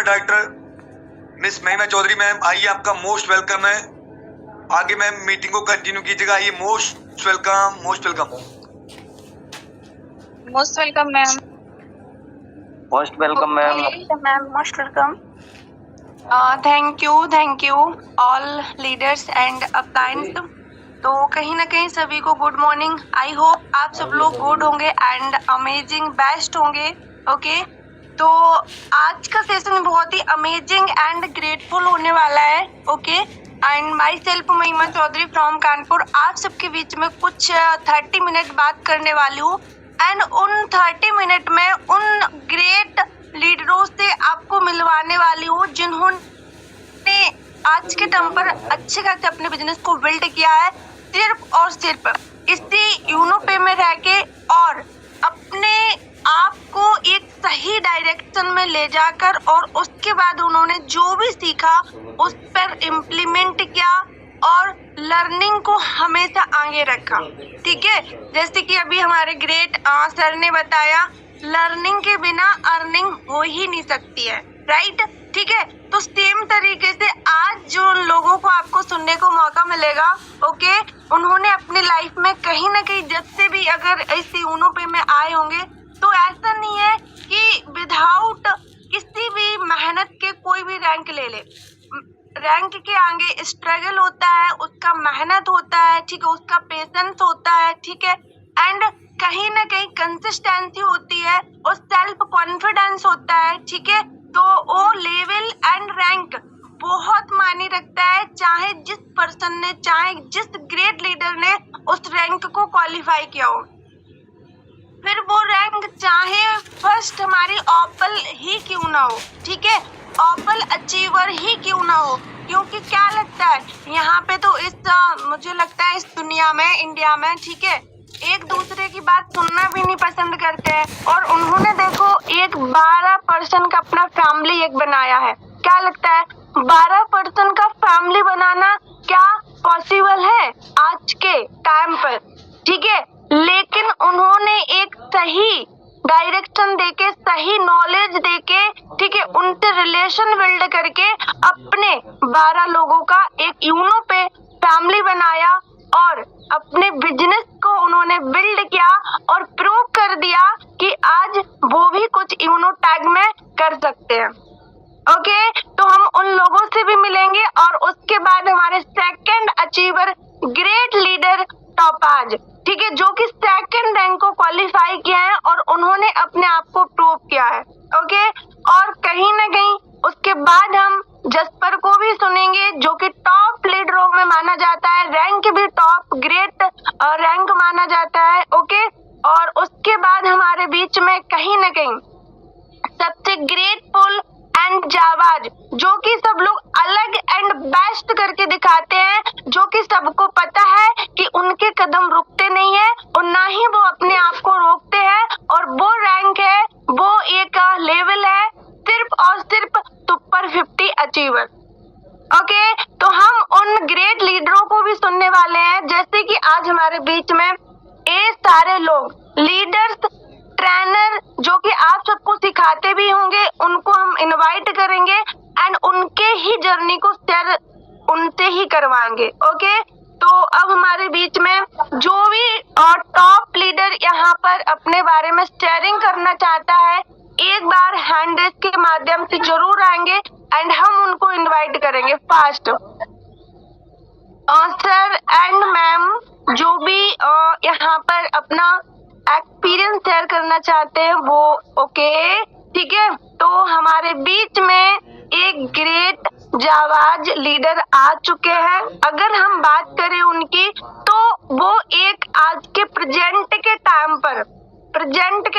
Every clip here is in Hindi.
डॉक्टर मिस महिमा चौधरी मैम, आइए, आपका मोस्ट वेलकम है। आगे मैम मीटिंग को कंटिन्यू कीजिएगा। आइए, most welcome, most welcome, most welcome ma'am. Most welcome ma'am. Ma'am most welcome. Thank you all leaders and appliance. तो कहीं ना कहीं सभी को गुड मॉर्निंग। आई होप आप सब लोग गुड होंगे एंड अमेजिंग बेस्ट होंगे। ओके, तो आज का सेशन बहुत ही अमेजिंग एंड ग्रेटफुल होने वाला है। ओके, एंड माई सेल्फ महिमा चौधरी फ्रॉम कानपुर आप सबके बीच में कुछ 30 मिनट बात करने वाली हूँ। एंड उन 30 मिनट में उन ग्रेट लीडरों से आपको मिलवाने वाली हूँ जिन्होंने आज के टाइम पर अच्छे खासे अपने बिजनेस को बिल्ड किया है, सिर्फ और सिर्फ इसी यूनो पे में रह के, और अपने आप को एक सही डायरेक्शन में ले जाकर, और उसके बाद उन्होंने जो भी सीखा उस पर इम्प्लीमेंट किया और लर्निंग को हमेशा आगे रखा। ठीक है, जैसे कि अभी हमारे ग्रेट सर ने बताया, लर्निंग के बिना अर्निंग हो ही नहीं सकती है, राइट। ठीक है, तो सेम तरीके से आज जो लोगों को आपको सुनने को मौका मिलेगा, ओके, उन्होंने अपनी लाइफ में कहीं ना कहीं जब से भी अगर इस यूनो पे में आए होंगे, तो ऐसा नहीं है कि विदाउट किसी भी मेहनत के कोई भी रैंक ले ले। रैंक के आगे स्ट्रगल होता है, उसका मेहनत होता है, ठीक है, उसका पेशेंस होता है, ठीक है, एंड कहीं ना कहीं कंसिस्टेंसी होती है और सेल्फ कॉन्फिडेंस होता है। ठीक है, तो वो लेवल एंड रैंक बहुत मायने रखता है, चाहे जिस पर्सन ने, चाहे जिस ग्रेट लीडर ने उस रैंक को क्वालिफाई किया हो, फिर वो रैंक चाहे फर्स्ट हमारी ऑपल ही क्यों ना हो, ठीक है, ऑपल अचीवर ही क्यों ना हो। क्योंकि क्या लगता है यहाँ पे तो मुझे लगता है इस दुनिया में, इंडिया में, ठीक है, एक दूसरे की बात सुनना भी नहीं पसंद करते हैं। और उन्होंने देखो एक 12% का अपना फैमिली एक बनाया है। क्या लगता है 12% का फैमिली बनाना क्या पॉसिबल है आज के टाइम पर? ठीक है, लेकिन उन्होंने एक सही डायरेक्शन देके, सही नॉलेज देके, ठीक है, उनसे रिलेशन बिल्ड करके अपने 12 लोगों का एक यूनो पे फैमिली बनाया और अपने बिजनेस को उन्होंने बिल्ड किया और प्रूव कर दिया कि आज वो भी कुछ यूनो टैग में कर सकते हैं। ओके, तो हम उन लोगों से भी मिलेंगे और उसके बाद हमारे सेकंड अचीवर ग्रेट लीडर टॉपाज, ठीक है, जो कि सेकंड रैंक को क्वालिफाई किया है और उन्होंने अपने आप को प्रूव किया है। ओके, और कहीं ना कहीं उसके बाद हम जसपर को भी सुनेंगे जो कि टॉप लीडरों में माना जाता है, रैंक भी टॉप ग्रेट रैंक माना जाता है। ओके, और उसके बाद हमारे बीच में कहीं ना कहीं सबसे ग्रेटफुल एंड जाबाज, जो कि सब लोग अलग एंड बेस्ट करके दिखाते हैं, जो कि सबको पता है कि उनके कदम रुकते नहीं है और ना ही वो अपने आप को रोकते हैं, और वो रैंक है, वो एक लेवल है सिर्फ और सिर्फ सुपर 50 अचीवर। ओके, तो हम उन ग्रेट लीडरों को भी सुनने वाले हैं, जैसे कि आज हमारे बीच में ये सारे लोग लीडर्स, ट्रेनर, जो कि आप सबको सिखाते भी होंगे, उनको हम इनवाइट करेंगे एंड उनके ही जर्नी को शेयर उनसे ही करवाएंगे। ओके, तो अब हमारे बीच में जो भी टॉप लीडर यहाँ पर अपने बारे में शेयरिंग करना चाहता है, एक बार हैंड रेस के माध्यम से जरूर आएंगे एंड हम उनको इनवाइट करेंगे फास्ट। सर एंड मैम जो भी यहाँ पर अपना एक्सपीरियंस शेयर करना चाहते हैं वो ओके, ठीक है। तो हमारे बीच में एक ग्रेट जाबाज लीडर आ चुके हैं। अगर हम बात करें उनकी, तो वो एक आज के प्रेजेंट के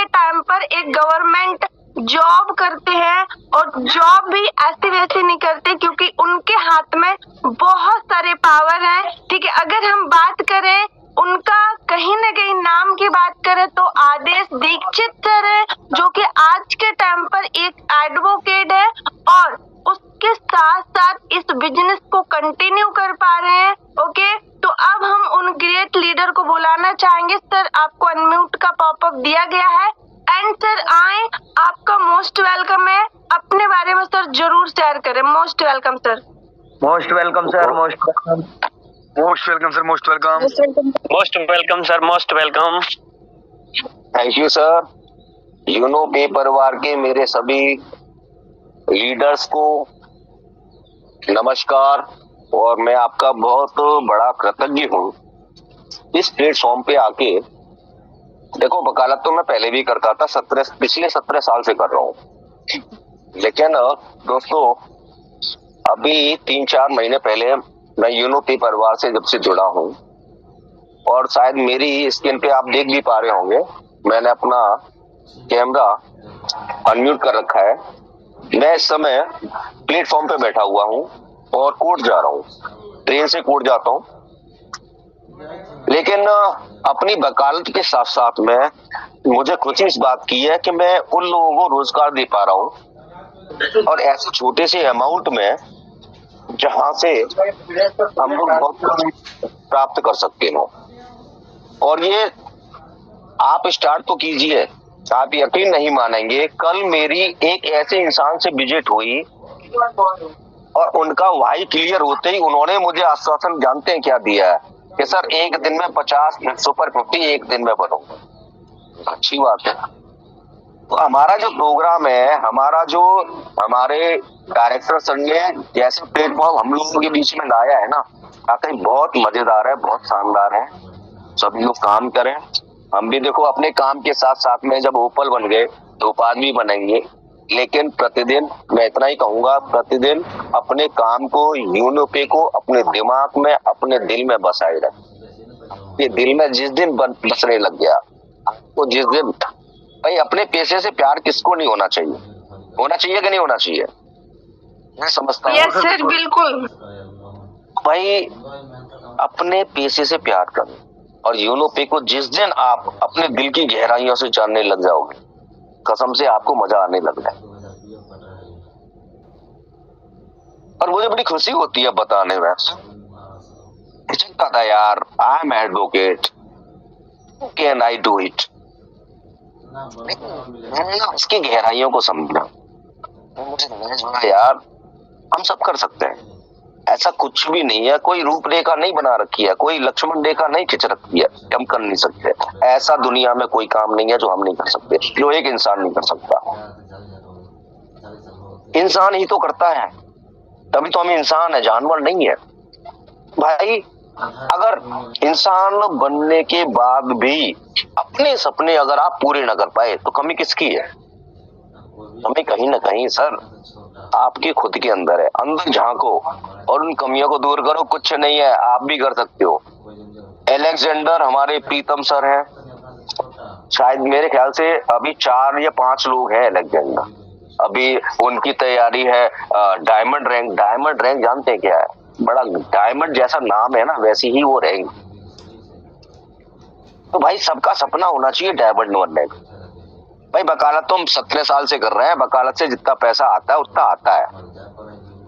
टाइम पर एक गवर्नमेंट जॉब करते हैं और जॉब भी ऐसे वैसे नहीं करते क्योंकि उनके हाथ में बहुत सारे पावर हैं। ठीक है, अगर हम बात करें उनका कहीं ना कहीं नाम की बात करें तो आदेश दीक्षित सर है, जो कि आज के टाइम पर एक एडवोकेट है और उसके साथ साथ इस बिजनेस को कंटिन्यू कर पा रहे हैं। ओके, तो अब हम उन ग्रेट लीडर को बुलाना चाहेंगे। सर, आपको अनम्यूट का पॉपअप दिया गया है एंड सर आए, आपका मोस्ट वेलकम है। अपने बारे में सर जरूर शेयर करें। Most welcome sir. Most welcome sir, most welcome. Most welcome sir, most welcome. Most welcome sir, most welcome. Thank you sir. यूनो पे परिवार के मेरे सभी लीडर्स को नमस्कार और मैं आपका बहुत बड़ा कृतज्ञ हूँ इस प्लेटफॉर्म पे आके। देखो, वकालत तो मैं पहले भी करता था, पिछले 17 साल से कर रहा हूँ, लेकिन दोस्तों अभी 3-4 महीने पहले मैं यूनो पे परिवार से जब से जुड़ा हूँ और शायद मेरी स्क्रीन पे आप देख भी पा रहे होंगे, मैंने अपना कैमरा अनम्यूट कर रखा है। मैं इस समय प्लेटफॉर्म पे बैठा हुआ हूँ और कोर्ट जा रहा हूँ, ट्रेन से कोर्ट जाता हूँ, लेकिन अपनी वकालत के साथ साथ में मुझे खुशी इस बात की है कि मैं उन लोगों को रोजगार दे पा रहा हूँ और ऐसे छोटे से अमाउंट में जहां से हम लोग बहुत कुछ प्राप्त कर सकते हो। और ये आप स्टार्ट तो कीजिए, आप यकीन नहीं मानेंगे, कल मेरी एक ऐसे इंसान से विजिट हुई और उनका वाई क्लियर होते ही उन्होंने मुझे आश्वासन जानते हैं क्या दिया है कि सर एक दिन में 50 सुपर 50 एक दिन में बनूंगा। अच्छी बात है। तो हमारा जो प्रोग्राम है, हमारे डायरेक्टर सर ने जैसे प्लेटफॉर्म हम लोगों के बीच में लाया है ना, वाकई बहुत मजेदार है, बहुत शानदार है। सभी लोग काम करें, हम भी देखो अपने काम के साथ साथ में जब ओपल बन गए तो उपाधि बनेंगे, लेकिन प्रतिदिन मैं इतना ही कहूंगा, प्रतिदिन अपने काम को, यूनो पे को अपने दिमाग में, अपने दिल में बसाए रखें। ये दिल में जिस दिन बसने लग गया तो जिस दिन भाई, अपने पैसे से प्यार किसको नहीं होना चाहिए? होना चाहिए कि नहीं होना चाहिए? मैं समझता हूँ यस सर, बिल्कुल भाई, अपने पैसे से प्यार करें और यूनो पे को जिस दिन आप अपने दिल की गहराइयों से जानने लग जाओगे, कसम से आपको मजा आने लग जाए। और मुझे बड़ी खुशी होती है बताने में, चिंता था यार, I am advocate, can I do it. मैंने उसकी गहराइयों को समझा, मुझे समझ में आया यार हम सब कर सकते हैं, ऐसा कुछ भी नहीं है, कोई रूपरेखा नहीं बना रखी है, कोई लक्ष्मण रेखा नहीं खिंच रखी है, हम कर नहीं सकते। ऐसा दुनिया में कोई काम नहीं है जो हम नहीं कर सकते, जो एक इंसान नहीं कर सकता। इंसान ही तो करता है, तभी तो हम इंसान है, जानवर नहीं है भाई। अगर इंसान बनने के बाद भी अपने सपने अगर आप पूरे न कर पाए तो कमी किसकी है? हमें कहीं ना कहीं सर आपके खुद के अंदर है, अंदर झांको और उन कमियों को दूर करो। कुछ नहीं है, आप भी कर सकते हो। एलेक्जेंडर हमारे प्रीतम सर हैं, शायद मेरे ख्याल से अभी 4 या 5 लोग हैं एलेक्जेंडर, अभी उनकी तैयारी है डायमंड रैंक। डायमंड रैंक जानते हैं क्या है? बड़ा डायमंड जैसा नाम है ना, वैसी ही वो रैंक। तो भाई सबका सपना होना चाहिए डायमंड बनने का। भाई वकालत तो हम 17 साल से कर रहे हैं, वकालत से जितना पैसा आता है उतना आता है।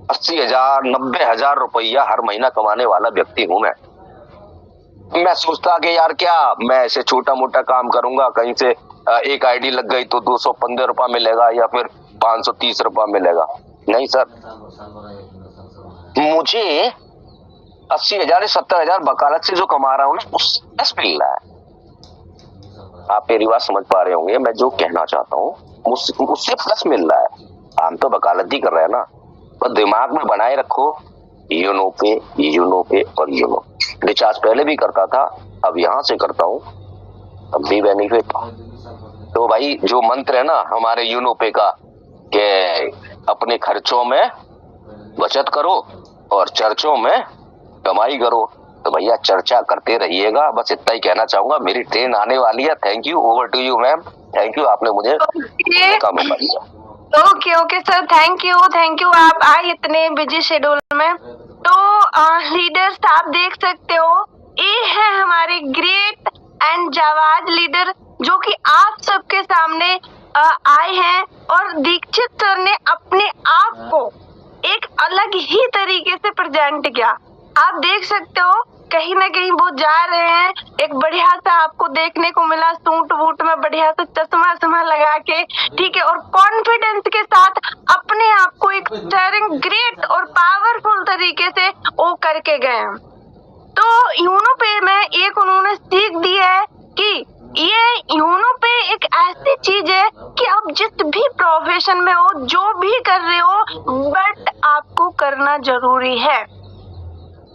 80,000 90,000 रुपया हर महीना कमाने वाला व्यक्ति हूं मैं सोचता कि यार क्या मैं ऐसे छोटा मोटा काम करूंगा, कहीं से एक आईडी लग गई तो 215 रुपया मिलेगा या फिर 530 रुपया मिलेगा। नहीं सर, मुझे 80,000 या 70,000 वकालत से जो कमा रहा हूँ ना, उससे प्लस मिल रहा है। आप मेरी बात समझ पा रहे होंगे, मैं जो कहना चाहता हूँ उससे प्लस मिल रहा है। हम तो वकालत ही कर रहे हैं ना, तो दिमाग में बनाए रखो यूनो पे और यूनो। रिचार्ज पहले भी करता था, अब यहाँ से करता हूँ, अब भी बेनिफिट। तो भाई जो मंत्र है ना हमारे यूनो पे का कि अपने खर्चों में बचत करो और चर्चों में कमाई करो, तो भैया चर्चा करते रहिएगा। बस इतना ही कहना चाहूंगा। मेरी ट्रेन आने वाली है। Thank you, over to you ma'am. Thank you, आपने मुझे बोलने का मौका दिया। ओके सर, थैंक यू आप आए इतने बिजी शेड्यूल में। तो लीडर्स आप देख सकते हो, ये है हमारे ग्रेट एंड जाबाज लीडर जो कि आप सबके सामने आए हैं, और दीक्षित सर ने अपने आप को एक अलग ही तरीके से प्रेजेंट किया। आप देख सकते हो कहीं ना कहीं वो जा रहे हैं, एक बढ़िया सा आपको देखने को मिला सूट वूट में, बढ़िया सा चश्मा लगा के, ठीक है, और कॉन्फिडेंस के साथ अपने आप को एक स्टीयरिंग ग्रेट और पावरफुल तरीके से वो करके गए। तो यूनो पे में एक उन्होंने सीख दी है कि ये यूनो पे एक ऐसी चीज है कि आप जिस भी प्रोफेशन में हो, जो भी कर रहे हो, बट आपको करना जरूरी है।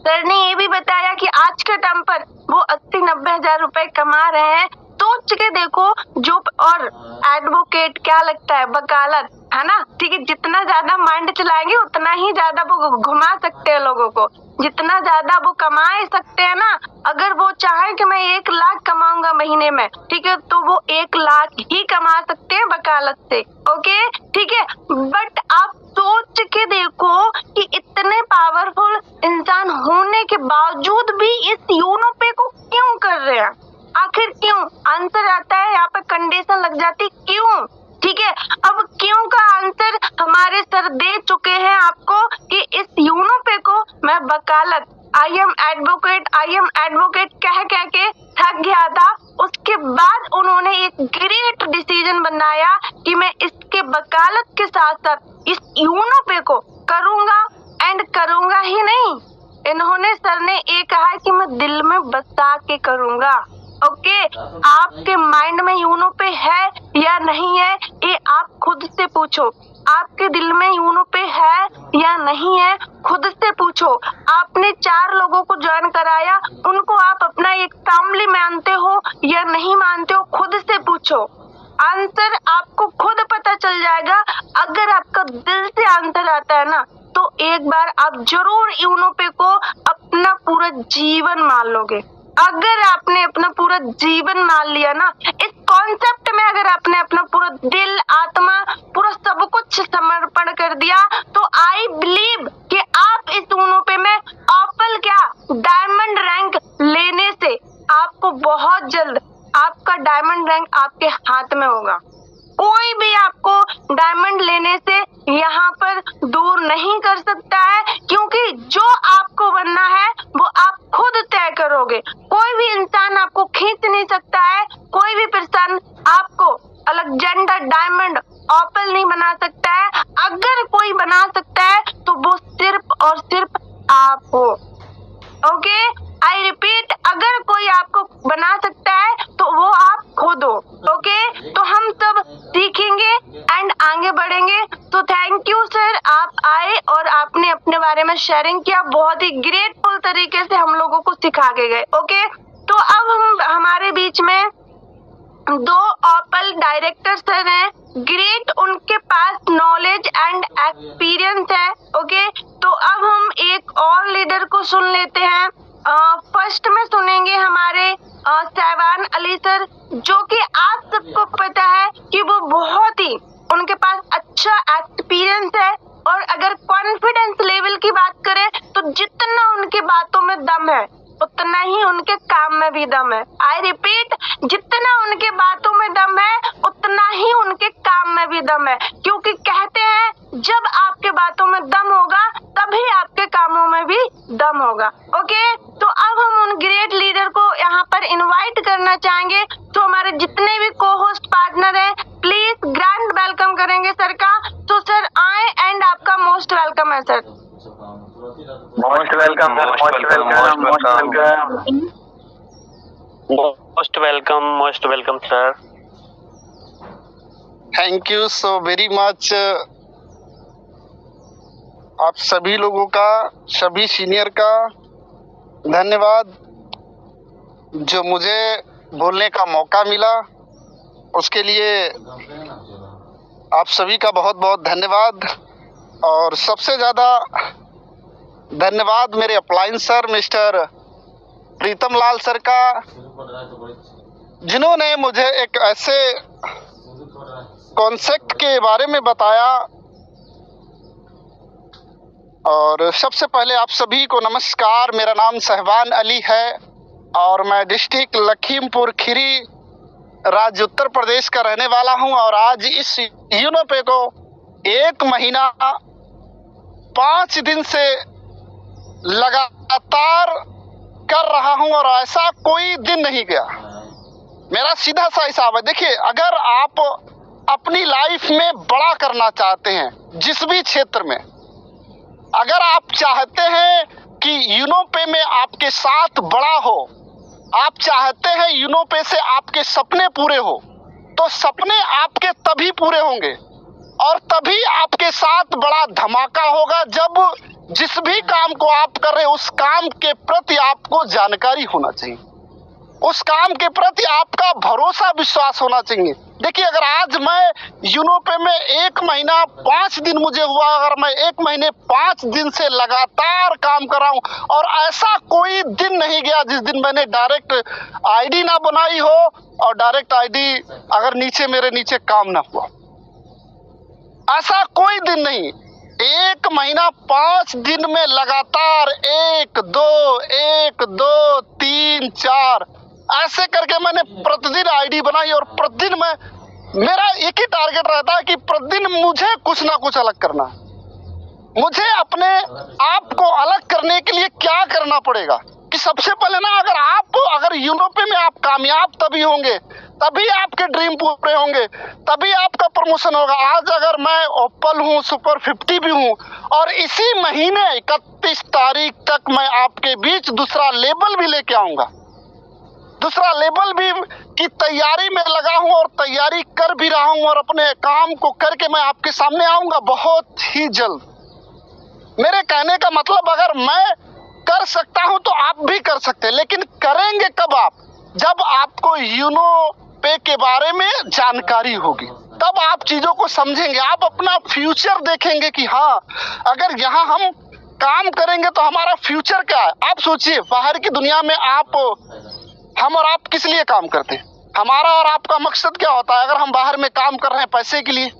सर ने ये भी बताया कि आज के टाइम पर वो 80-90 हजार रुपए कमा रहे हैं। सोच के देखो, जो और एडवोकेट क्या लगता है, वकालत, है ना, ठीक है, जितना ज्यादा माइंड चलाएंगे उतना ही ज्यादा वो घुमा सकते हैं लोगों को, जितना ज्यादा वो कमा सकते हैं ना। अगर वो चाहे कि मैं 1 लाख कमाऊंगा महीने में, ठीक है, तो वो 1 लाख ही कमा सकते हैं वकालत से, ओके, ठीक है। बट आप सोच के देखो कि इतने पावरफुल इंसान होने के बावजूद भी इस यूनो पे को क्यों कर रहे हैं, आखिर क्यों? आंसर आता है यहाँ पे, कंडीशन लग जाती क्यों, ठीक है। अब क्यों का आंसर हमारे सर दे चुके हैं आपको कि इस यूनो पे को मैं वकालत, आई एम एडवोकेट कह के थक गया था। उसके बाद उन्होंने एक ग्रेट डिसीजन बनाया कि मैं इसके वकालत के साथ साथ इस यूनो पे को करूंगा, एंड करूंगा ही नहीं, इन्होंने सर ने ये कहा कि मैं दिल में बसा के करूंगा, ओके। आपके माइंड में यूनो पे है या नहीं है, ये आप खुद से पूछो। आपके दिल में यूनो पे है या नहीं है, खुद से पूछो। आपने 4 लोगों को ज्वाइन कराया, उनको आप अपना एक फैमिली मानते हो या नहीं मानते हो, खुद से पूछो। आंसर आपको खुद पता चल जाएगा। अगर आपका दिल से आंसर आता है ना, तो एक बार आप जरूर यूनो पे को अपना पूरा जीवन मान लोगे। अगर आपने अपना पूरा जीवन मान लिया ना, इस कॉन्सेप्ट में अगर आपने अपना पूरा दिल, आत्मा, पूरा सब कुछ समर्पण कर दिया, तो आई बिलीव कि आप इस यूनो पे में ऑपल क्या डायमंड रैंक लेने से आपको बहुत जल्द आपका डायमंड रैंक आपके हाथ में होगा। कोई भी आपको डायमंड लेने से यहाँ पर दूर नहीं कर सकता है, क्योंकि जो आपको बनना है वो आप खुद तय करोगे। कोई भी इंसान आपको खींच नहीं सकता है, कोई भी पर्सन आपको अलेक्जेंडर, डायमंड, ऑपल नहीं बना सकता है। अगर कोई बना सकता है तो वो सिर्फ और सिर्फ आप हो, ओके। आई रिपीट, अगर कोई आपको बना सकता है तो वो आप खुद हो, ओके। तो हम सब सीखेंगे एंड आगे बढ़ेंगे। तो थैंक यू सर, आप आए और आपने अपने बारे में शेयरिंग किया, बहुत ही ग्रेटफुल तरीके से हम लोगों को सिखा के गए, ओके। तो अब हम हमारे बीच में 2 ऑपल डायरेक्टर सर हैं, ग्रेट, उनके पास नॉलेज एंड एक्सपीरियंस है, ओके। तो अब हम एक और लीडर को सुन लेते हैं। फर्स्ट में सुनेंगे हमारे सहवान अली सर, जो कि आप सबको पता है कि वो बहुत ही, उनके पास अच्छा एक्सपीरियंस है, और अगर कॉन्फिडेंस लेवल की बात करें तो जितना उनकी बातों में दम है उतना ही उनके काम में भी दम है। आई रिपीट, जितना उनके बातों में दम है उतना ही उनके काम में भी दम है, क्योंकि कहते हैं जब आपके बातों में दम होगा तभी आपके कामों में भी दम होगा, ओके। तो अब हम उन ग्रेट लीडर को यहाँ पर इनवाइट करना चाहेंगे। तो हमारे जितने भी को होस्ट पार्टनर हैं, प्लीज ग्रैंड वेलकम करेंगे सर का। तो सर आए एंड आपका मोस्ट वेलकम है sir. Most welcome, most welcome sir. Thank you so very much. आप सभी लोगों का, सभी सीनियर का धन्यवाद, जो मुझे बोलने का मौका मिला उसके लिए आप सभी का बहुत बहुत धन्यवाद। और सबसे ज़्यादा धन्यवाद मेरे अपलाइन सर मिस्टर प्रीतम लाल सर का, जिन्होंने मुझे एक ऐसे कॉन्सेप्ट के बारे में बताया। और सबसे पहले आप सभी को नमस्कार। मेरा नाम सहबान अली है और मैं डिस्ट्रिक्ट लखीमपुर खीरी, राज्य उत्तर प्रदेश का रहने वाला हूं। और आज इस यूनोपे को 1 महीना 5 दिन से लगातार कर रहा हूं और ऐसा कोई दिन नहीं गया। मेरा सीधा सा हिसाब है। देखिए, अगर आप अपनी लाइफ में बड़ा करना चाहते हैं, जिस भी क्षेत्र में, अगर आप चाहते हैं कि यूनोपे में आपके साथ बड़ा हो, आप चाहते हैं यूनोपे से आपके सपने पूरे हो, तो सपने आपके तभी पूरे होंगे और तभी आपके साथ बड़ा धमाका होगा जब जिस भी काम को आप कर रहे हैं उस काम के प्रति आपको जानकारी होना चाहिए, उस काम के प्रति आपका भरोसा विश्वास होना चाहिए। देखिए, अगर आज मैं यूनोपे में 1 महीना 5 दिन मुझे हुआ, अगर मैं 1 महीने 5 दिन से लगातार काम कर रहा हूं और ऐसा कोई दिन नहीं गया जिस दिन मैंने डायरेक्ट आईडी ना बनाई हो और डायरेक्ट आईडी अगर मेरे नीचे काम ना हुआ, ऐसा कोई दिन नहीं। 1 महीना 5 दिन में लगातार 1 2 1 2 3 4 ऐसे करके मैंने प्रतिदिन आईडी बनाई और प्रतिदिन मेरा एक ही टारगेट रहता है कि प्रतिदिन मुझे कुछ ना कुछ अलग करना है। मुझे अपने आप को अलग करने के लिए क्या करना पड़ेगा कि सबसे पहले ना, अगर यूनोपे में आप कामयाब तभी होंगे, तभी आपके ड्रीम पूरे होंगे, तभी आपका प्रमोशन होगा। आज अगर मैं ओपल हूँ, सुपर 50 भी हूँ और इसी महीने 31 तारीख तक मैं आपके बीच दूसरा लेबल भी लेके आऊंगा, दूसरा लेबल भी की तैयारी में लगा हूं और तैयारी कर भी रहा हूं और अपने काम को करके मैं आपके सामने आऊंगा बहुत ही जल्द। मेरे कहने का मतलब, अगर मैं कर सकता हूं तो आप भी कर सकते हैं, लेकिन करेंगे कब आप? जब आपको यूनोपे के बारे में जानकारी होगी, तब आप चीजों को समझेंगे, आप अपना फ्यूचर देखेंगे कि हाँ, अगर यहाँ हम काम करेंगे तो हमारा फ्यूचर क्या है। आप सोचिए, बाहर की दुनिया में हम और आप किस लिए काम करते हैं? हमारा और आपका मकसद क्या होता है? अगर हम बाहर में काम कर रहे हैं पैसे के लिए,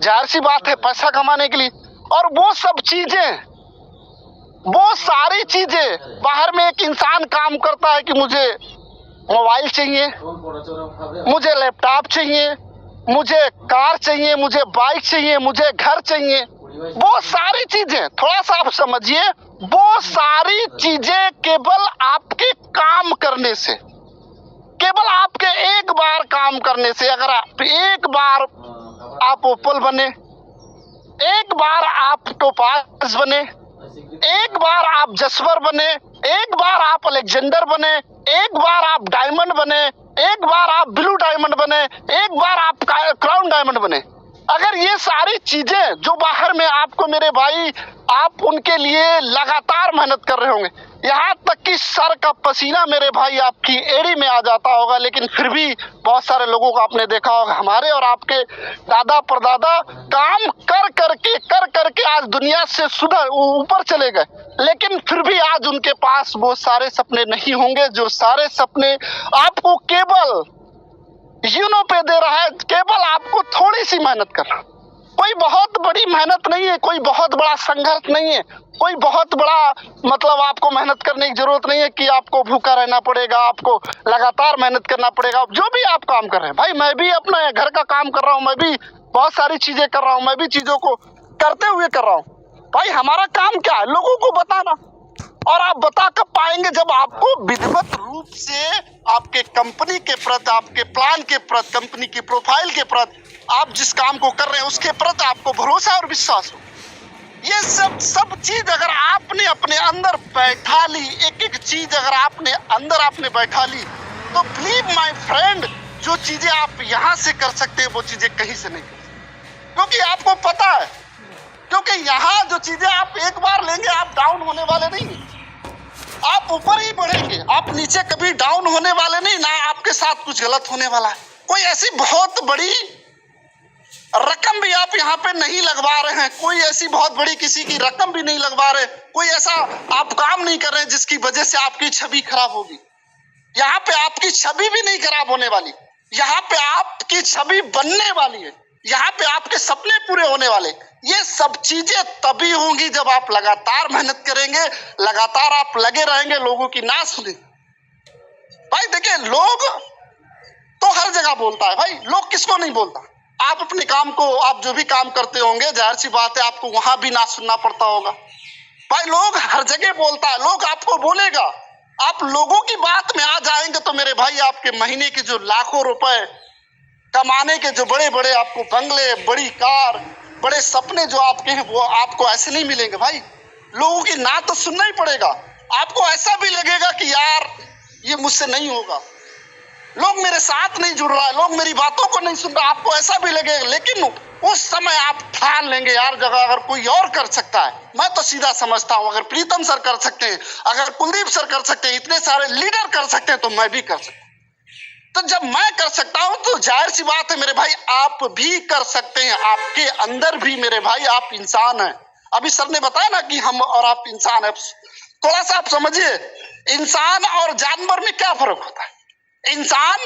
जाहिर सी बात है पैसा कमाने के लिए, और वो सब चीजें, वो सारी चीजें बाहर में एक इंसान काम करता है कि मुझे मोबाइल चाहिए, मुझे लैपटॉप चाहिए, मुझे कार चाहिए, मुझे बाइक चाहिए, मुझे घर चाहिए। वो सारी चीजें, थोड़ा सा आप समझिए, वो सारी चीजें केवल आपके काम करने से, केवल आपके एक बार काम करने से, अगर आप एक बार आप ओपल बने, एक बार आप टोपाज बने, एक बार आप जसवर बने, एक बार आप अलेक्जेंडर बने, एक बार आप डायमंड बने, एक बार आप ब्लू डायमंड बने, एक बार आप क्राउन डायमंड बने, अगर ये सारी चीजें जो बाहर में आपको, मेरे भाई, आप उनके लिए लगातार मेहनत कर रहे होंगे, यहाँ तक कि सर का पसीना मेरे भाई आपकी एड़ी में आ जाता होगा, लेकिन फिर भी बहुत सारे लोगों को आपने देखा होगा, हमारे और आपके दादा परदादा काम कर करके आज दुनिया से सुधर ऊपर चले गए, लेकिन फिर भी आज उनके पास वो सारे सपने नहीं होंगे जो सारे सपने आपको केवल यूनोपे दे रहा है। केवल आपको थोड़ी सी मेहनत करना, कोई बहुत बड़ी मेहनत नहीं है, कोई बहुत बड़ा संघर्ष नहीं है, कोई बहुत बड़ा मतलब आपको मेहनत करने की जरूरत नहीं है कि आपको भूखा रहना पड़ेगा, आपको लगातार मेहनत करना पड़ेगा। जो भी आप काम कर रहे हैं, भाई मैं भी अपने घर का काम कर रहा हूँ, मैं भी बहुत सारी चीजें कर रहा हूँ, मैं भी चीजों को करते हुए कर रहा हूँ। भाई हमारा काम क्या है? लोगों को बताना। और आप बता कब पाएंगे? जब आपको विधिवत रूप से आपके कंपनी के प्रति, आपके प्लान के प्रति, कंपनी की प्रोफाइल के प्रति, आप जिस काम को कर रहे हैं उसके प्रति आपको भरोसा और विश्वास हो। ये सब चीज अगर आपने अपने अंदर बैठा ली, एक एक चीज अगर आपने अंदर बैठा ली, तो बिलीव माय फ्रेंड, जो चीजें आप यहाँ से कर सकते हैं वो चीजें कहीं से नहीं कर सकते, क्योंकि आपको पता है, क्योंकि यहाँ जो चीजें आप एक बार लेंगे आप डाउन होने वाले नहीं हैं, आप ऊपर ही बढ़ेंगे, आप नीचे कभी डाउन होने वाले नहीं, ना आपके साथ कुछ गलत होने वाला है। कोई ऐसी बहुत बड़ी रकम भी आप यहाँ पे नहीं लगवा रहे हैं, कोई ऐसी बहुत बड़ी किसी की रकम भी नहीं लगवा रहे, कोई ऐसा आप काम नहीं कर रहे हैं जिसकी वजह से आपकी छवि खराब होगी। यहाँ पे आपकी छवि भी नहीं खराब होने वाली, यहाँ पे आपकी छवि बनने वाली है, यहाँ पे आपके सपने पूरे होने वाले। ये सब चीजें तभी होंगी जब आप लगातार मेहनत करेंगे, लगातार आप लगे रहेंगे, लोगों की ना सुने। भाई देखिए, लोग तो हर जगह बोलता है भाई, लोग किसको नहीं बोलता। आप अपने काम को, आप जो भी काम करते होंगे, जाहिर सी बात है आपको वहां भी ना सुनना पड़ता होगा। भाई लोग हर जगह बोलता है, लोग आपको बोलेगा। आप लोगों की बात में आ जाएंगे तो मेरे भाई आपके महीने के जो लाखों रुपए कमाने के जो बड़े बड़े आपको बंगले, बड़ी कार, बड़े सपने जो आपके हैं, वो आपको ऐसे नहीं मिलेंगे भाई। लोगों की ना तो सुनना ही पड़ेगा। आपको ऐसा भी लगेगा कि यार ये मुझसे नहीं होगा, लोग मेरे साथ नहीं जुड़ रहा है, लोग मेरी बातों को नहीं सुन रहा, आपको ऐसा भी लगेगा। लेकिन उस समय आप ठान लेंगे यार, जगह अगर कोई और कर सकता है, मैं तो सीधा समझता हूं अगर प्रीतम सर कर सकते हैं, अगर कुलदीप सर कर सकते हैं, इतने सारे लीडर कर सकते हैं, तो मैं भी कर सकता हूं। तो जब मैं कर सकता हूं तो जाहिर सी बात है मेरे भाई आप भी कर सकते हैं। आपके अंदर भी मेरे भाई आप इंसान हैं। अभी सर ने बताया ना कि हम और आप इंसान है। थोड़ा सा आप समझिए, इंसान और जानवर में क्या फर्क होता है। इंसान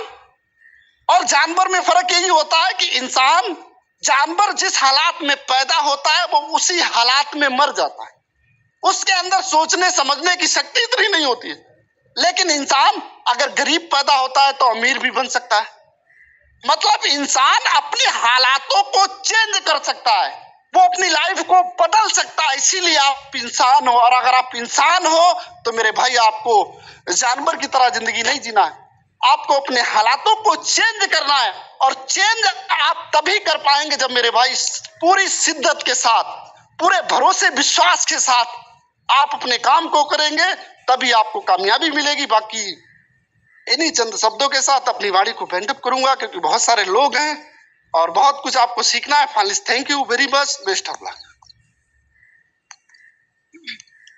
और जानवर में फर्क यही होता है कि इंसान, जानवर जिस हालात में पैदा होता है वो उसी हालात में मर जाता है। उसके अंदर सोचने समझने की शक्ति इतनी नहीं होती है। लेकिन इंसान अगर गरीब पैदा होता है तो अमीर भी बन सकता है। मतलब इंसान अपने हालातों को चेंज कर सकता है, वो अपनी लाइफ को बदल सकता है। इसीलिए आप इंसान हो, और अगर आप इंसान हो तो मेरे भाई आपको जानवर की तरह जिंदगी नहीं जीना है। आपको अपने हालातों को चेंज करना है, और चेंज आप तभी कर पाएंगे जब मेरे भाई पूरी शिद्दत के साथ, पूरे भरोसे विश्वास के साथ आप अपने काम को करेंगे, तभी आपको कामयाबी मिलेगी। बाकी इन्हीं चंद शब्दों के साथ अपनी वाणी को पेंट अप करूंगा, क्योंकि बहुत सारे लोग हैं और बहुत कुछ आपको सीखना है। Finally thank you very much, best of luck.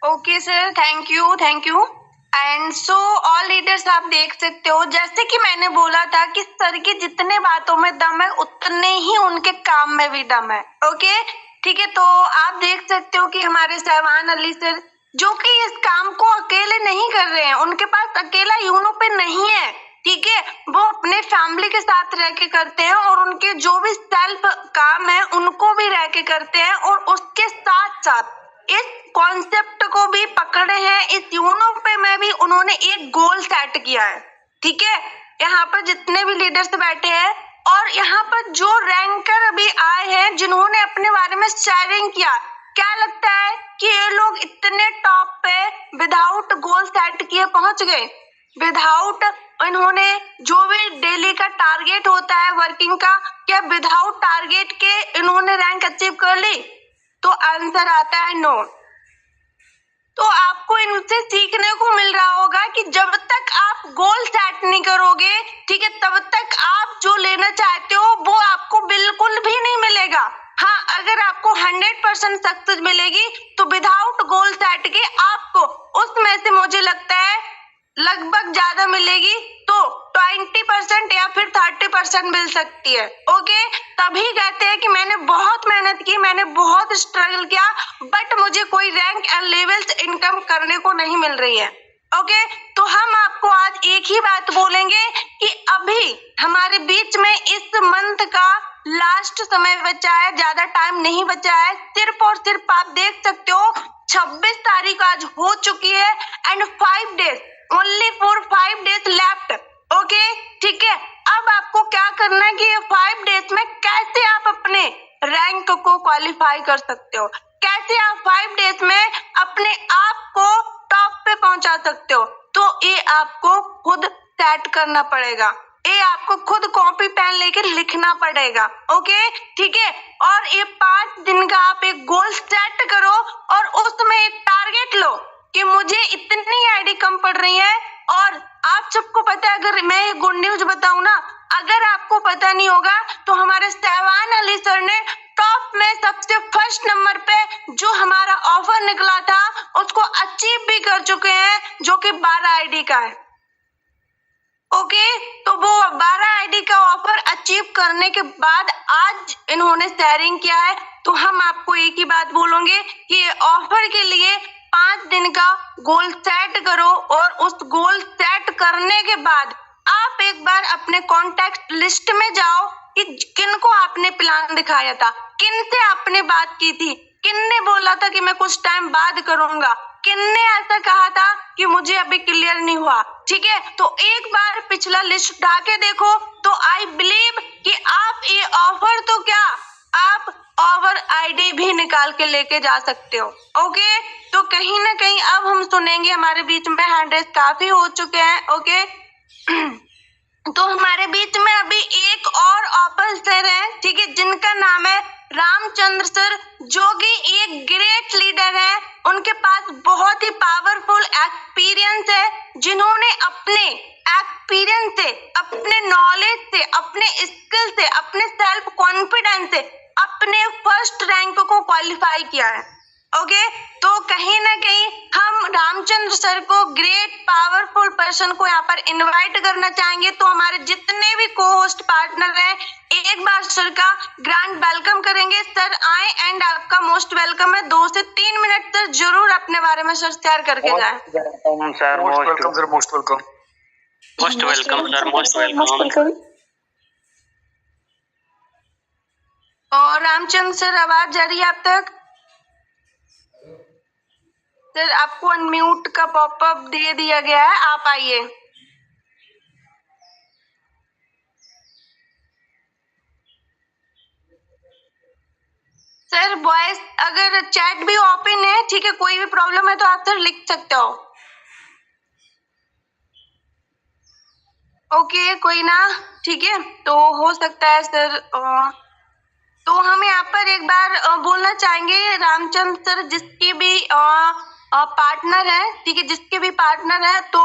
Okay sir, thank you. And so all leaders, आप देख सकते हो जैसे कि मैंने बोला था कि सर की जितने बातों में दम है उतने ही उनके काम में भी दम है। ओके ठीक है, तो आप देख सकते हो कि हमारे सहवान अली सर जो कि इस काम को अकेले नहीं कर रहे हैं, उनके पास अकेला यूनो पे नहीं है। ठीक है, वो अपने फैमिली के साथ रह के करते हैं, और उनके जो भी सेल्फ काम है उनको भी रह के करते हैं, और उसके साथ साथ इस कॉन्सेप्ट को भी पकड़े हैं। इस यूनो पे में भी उन्होंने एक गोल सेट किया है। ठीक है, यहाँ पर जितने भी लीडर्स बैठे हैं और यहाँ पर जो रैंकर अभी आए हैं जिन्होंने अपने बारे में शेयरिंग किया, क्या लगता है कि ये लोग इतने टॉप पे विदाउट गोल सेट किए पहुंच गए? विदाउट इन्होंने जो भी डेली का टारगेट होता है वर्किंग का, क्या विदाउट टारगेट के इन्होंने रैंक अचीव कर ली? तो आंसर आता है नो। तो आपको इनसे सीखने को मिल रहा होगा कि जब तक आप गोल सेट नहीं करोगे, ठीक है, तब तक आप जो लेना चाहते हो वो आपको बिल्कुल भी नहीं मिलेगा। हाँ, अगर आपको 100% सक्सेस मिलेगी तो विदाउट गोल सेट के आपको उसमें से मुझे लगता है लगभग ज्यादा मिलेगी, तो 20% या फिर 30% मिल सकती है। ओके, तभी कहते हैं कि मैंने बहुत मेहनत की, मैंने बहुत स्ट्रगल किया, बट मुझे कोई रैंक एंड लेवल्स इनकम करने को नहीं मिल रही है। ओके, तो हम आपको आज एक ही बात बोलेंगे कि अभी हमारे बीच में इस मंथ का लास्ट समय बचा है, ज्यादा टाइम नहीं बचा है। सिर्फ और सिर्फ आप देख सकते हो 26 तारीख आज हो चुकी है, and 5 days, only for 5 days left. Okay ठीक है, अब आपको क्या करना है कि ये 5 डेज में कैसे आप अपने रैंक को क्वालिफाई कर सकते हो, कैसे आप 5 डेज में अपने आप को टॉप पे पहुंचा सकते हो। तो ये आपको खुद सेट करना पड़ेगा, ये आपको खुद कॉपी पेन लेके लिखना पड़ेगा। ओके ठीक है, और ये 5 दिन का आप एक गोल सेट करो और उसमें एक टारगेट लो कि मुझे इतनी आईडी कम पड़ रही है। और आप सबको पता है, अगर मैं गुड न्यूज बताऊं ना, अगर आपको पता नहीं होगा तो हमारे सहवान अली सर ने टॉप में सबसे फर्स्ट नंबर पे जो हमारा ऑफर निकला था उसको अचीव भी कर चुके हैं, जो कि 12 आईडी का है। ओके, तो वो 12 आईडी का ऑफर अचीव करने के बाद आज इन्होंने शेयरिंग किया है। तो हम आपको एक ही बात बोलेंगे कि ऑफर के लिए 5 दिन का गोल सेट करो और उस गोल सेट करने के बाद आप एक बार अपने कॉन्टेक्ट लिस्ट में जाओ कि किन को आपने प्लान दिखाया था, किन से आपने बात की थी, किन ने बोला था कि मैं कुछ टाइम बाद करूंगा, किन ने ऐसा कहा था कि मुझे अभी क्लियर नहीं हुआ। ठीक है, तो एक बार पिछला लिस्ट उठा के देखो तो आई बिलीव कि आप ये ऑफर तो क्या, आप ओवर आईडी भी निकाल के लेके जा सकते हो। ओके, तो कहीं ना कहीं अब हम सुनेंगे, हमारे बीच में हैंड रेस काफी हो चुके हैं। ओके तो हमारे बीच में अभी एक और ऑफर सर है, ठीक है, जिनका नाम है रामचंद्र सर, जो कि एक ग्रेट लीडर है। उनके पास बहुत ही पावरफुल एक्सपीरियंस है, जिन्होंने अपने एक्सपीरियंस से, अपने नॉलेज से, अपने स्किल से, अपने सेल्फ कॉन्फिडेंस से अपने फर्स्ट रैंक को क्वालिफाई किया है। ओके, तो कहीं ना कहीं हम रामचंद्र सर को, ग्रेट पावरफुल पर्सन को यहाँ पर इनवाइट करना चाहेंगे। तो हमारे जितने भी को होस्ट पार्टनर हैं, एक बार सर का ग्रैंड वेलकम करेंगे। सर आए एंड आपका मोस्ट वेलकम है। 2 से 3 मिनट सर जरूर अपने बारे में सर शेयर करके जाएं। Sir most welcome sir, most welcome. Most welcome sir, most welcome. और रामचंद्र सर, आवाज जा रही है आप तक? सर आपको अनम्यूट का पॉपअप दे दिया गया है, आप आइए। सर वॉइस अगर चैट भी ओपन है, ठीक है, कोई भी प्रॉब्लम है तो आप सर लिख सकते हो। ओके, कोई ना, ठीक है, तो हो सकता है सर। तो हम यहाँ पर एक बार बोलना चाहेंगे, रामचंद्र सर जिसकी भी पार्टनर है, ठीक है, जिसके भी पार्टनर है, तो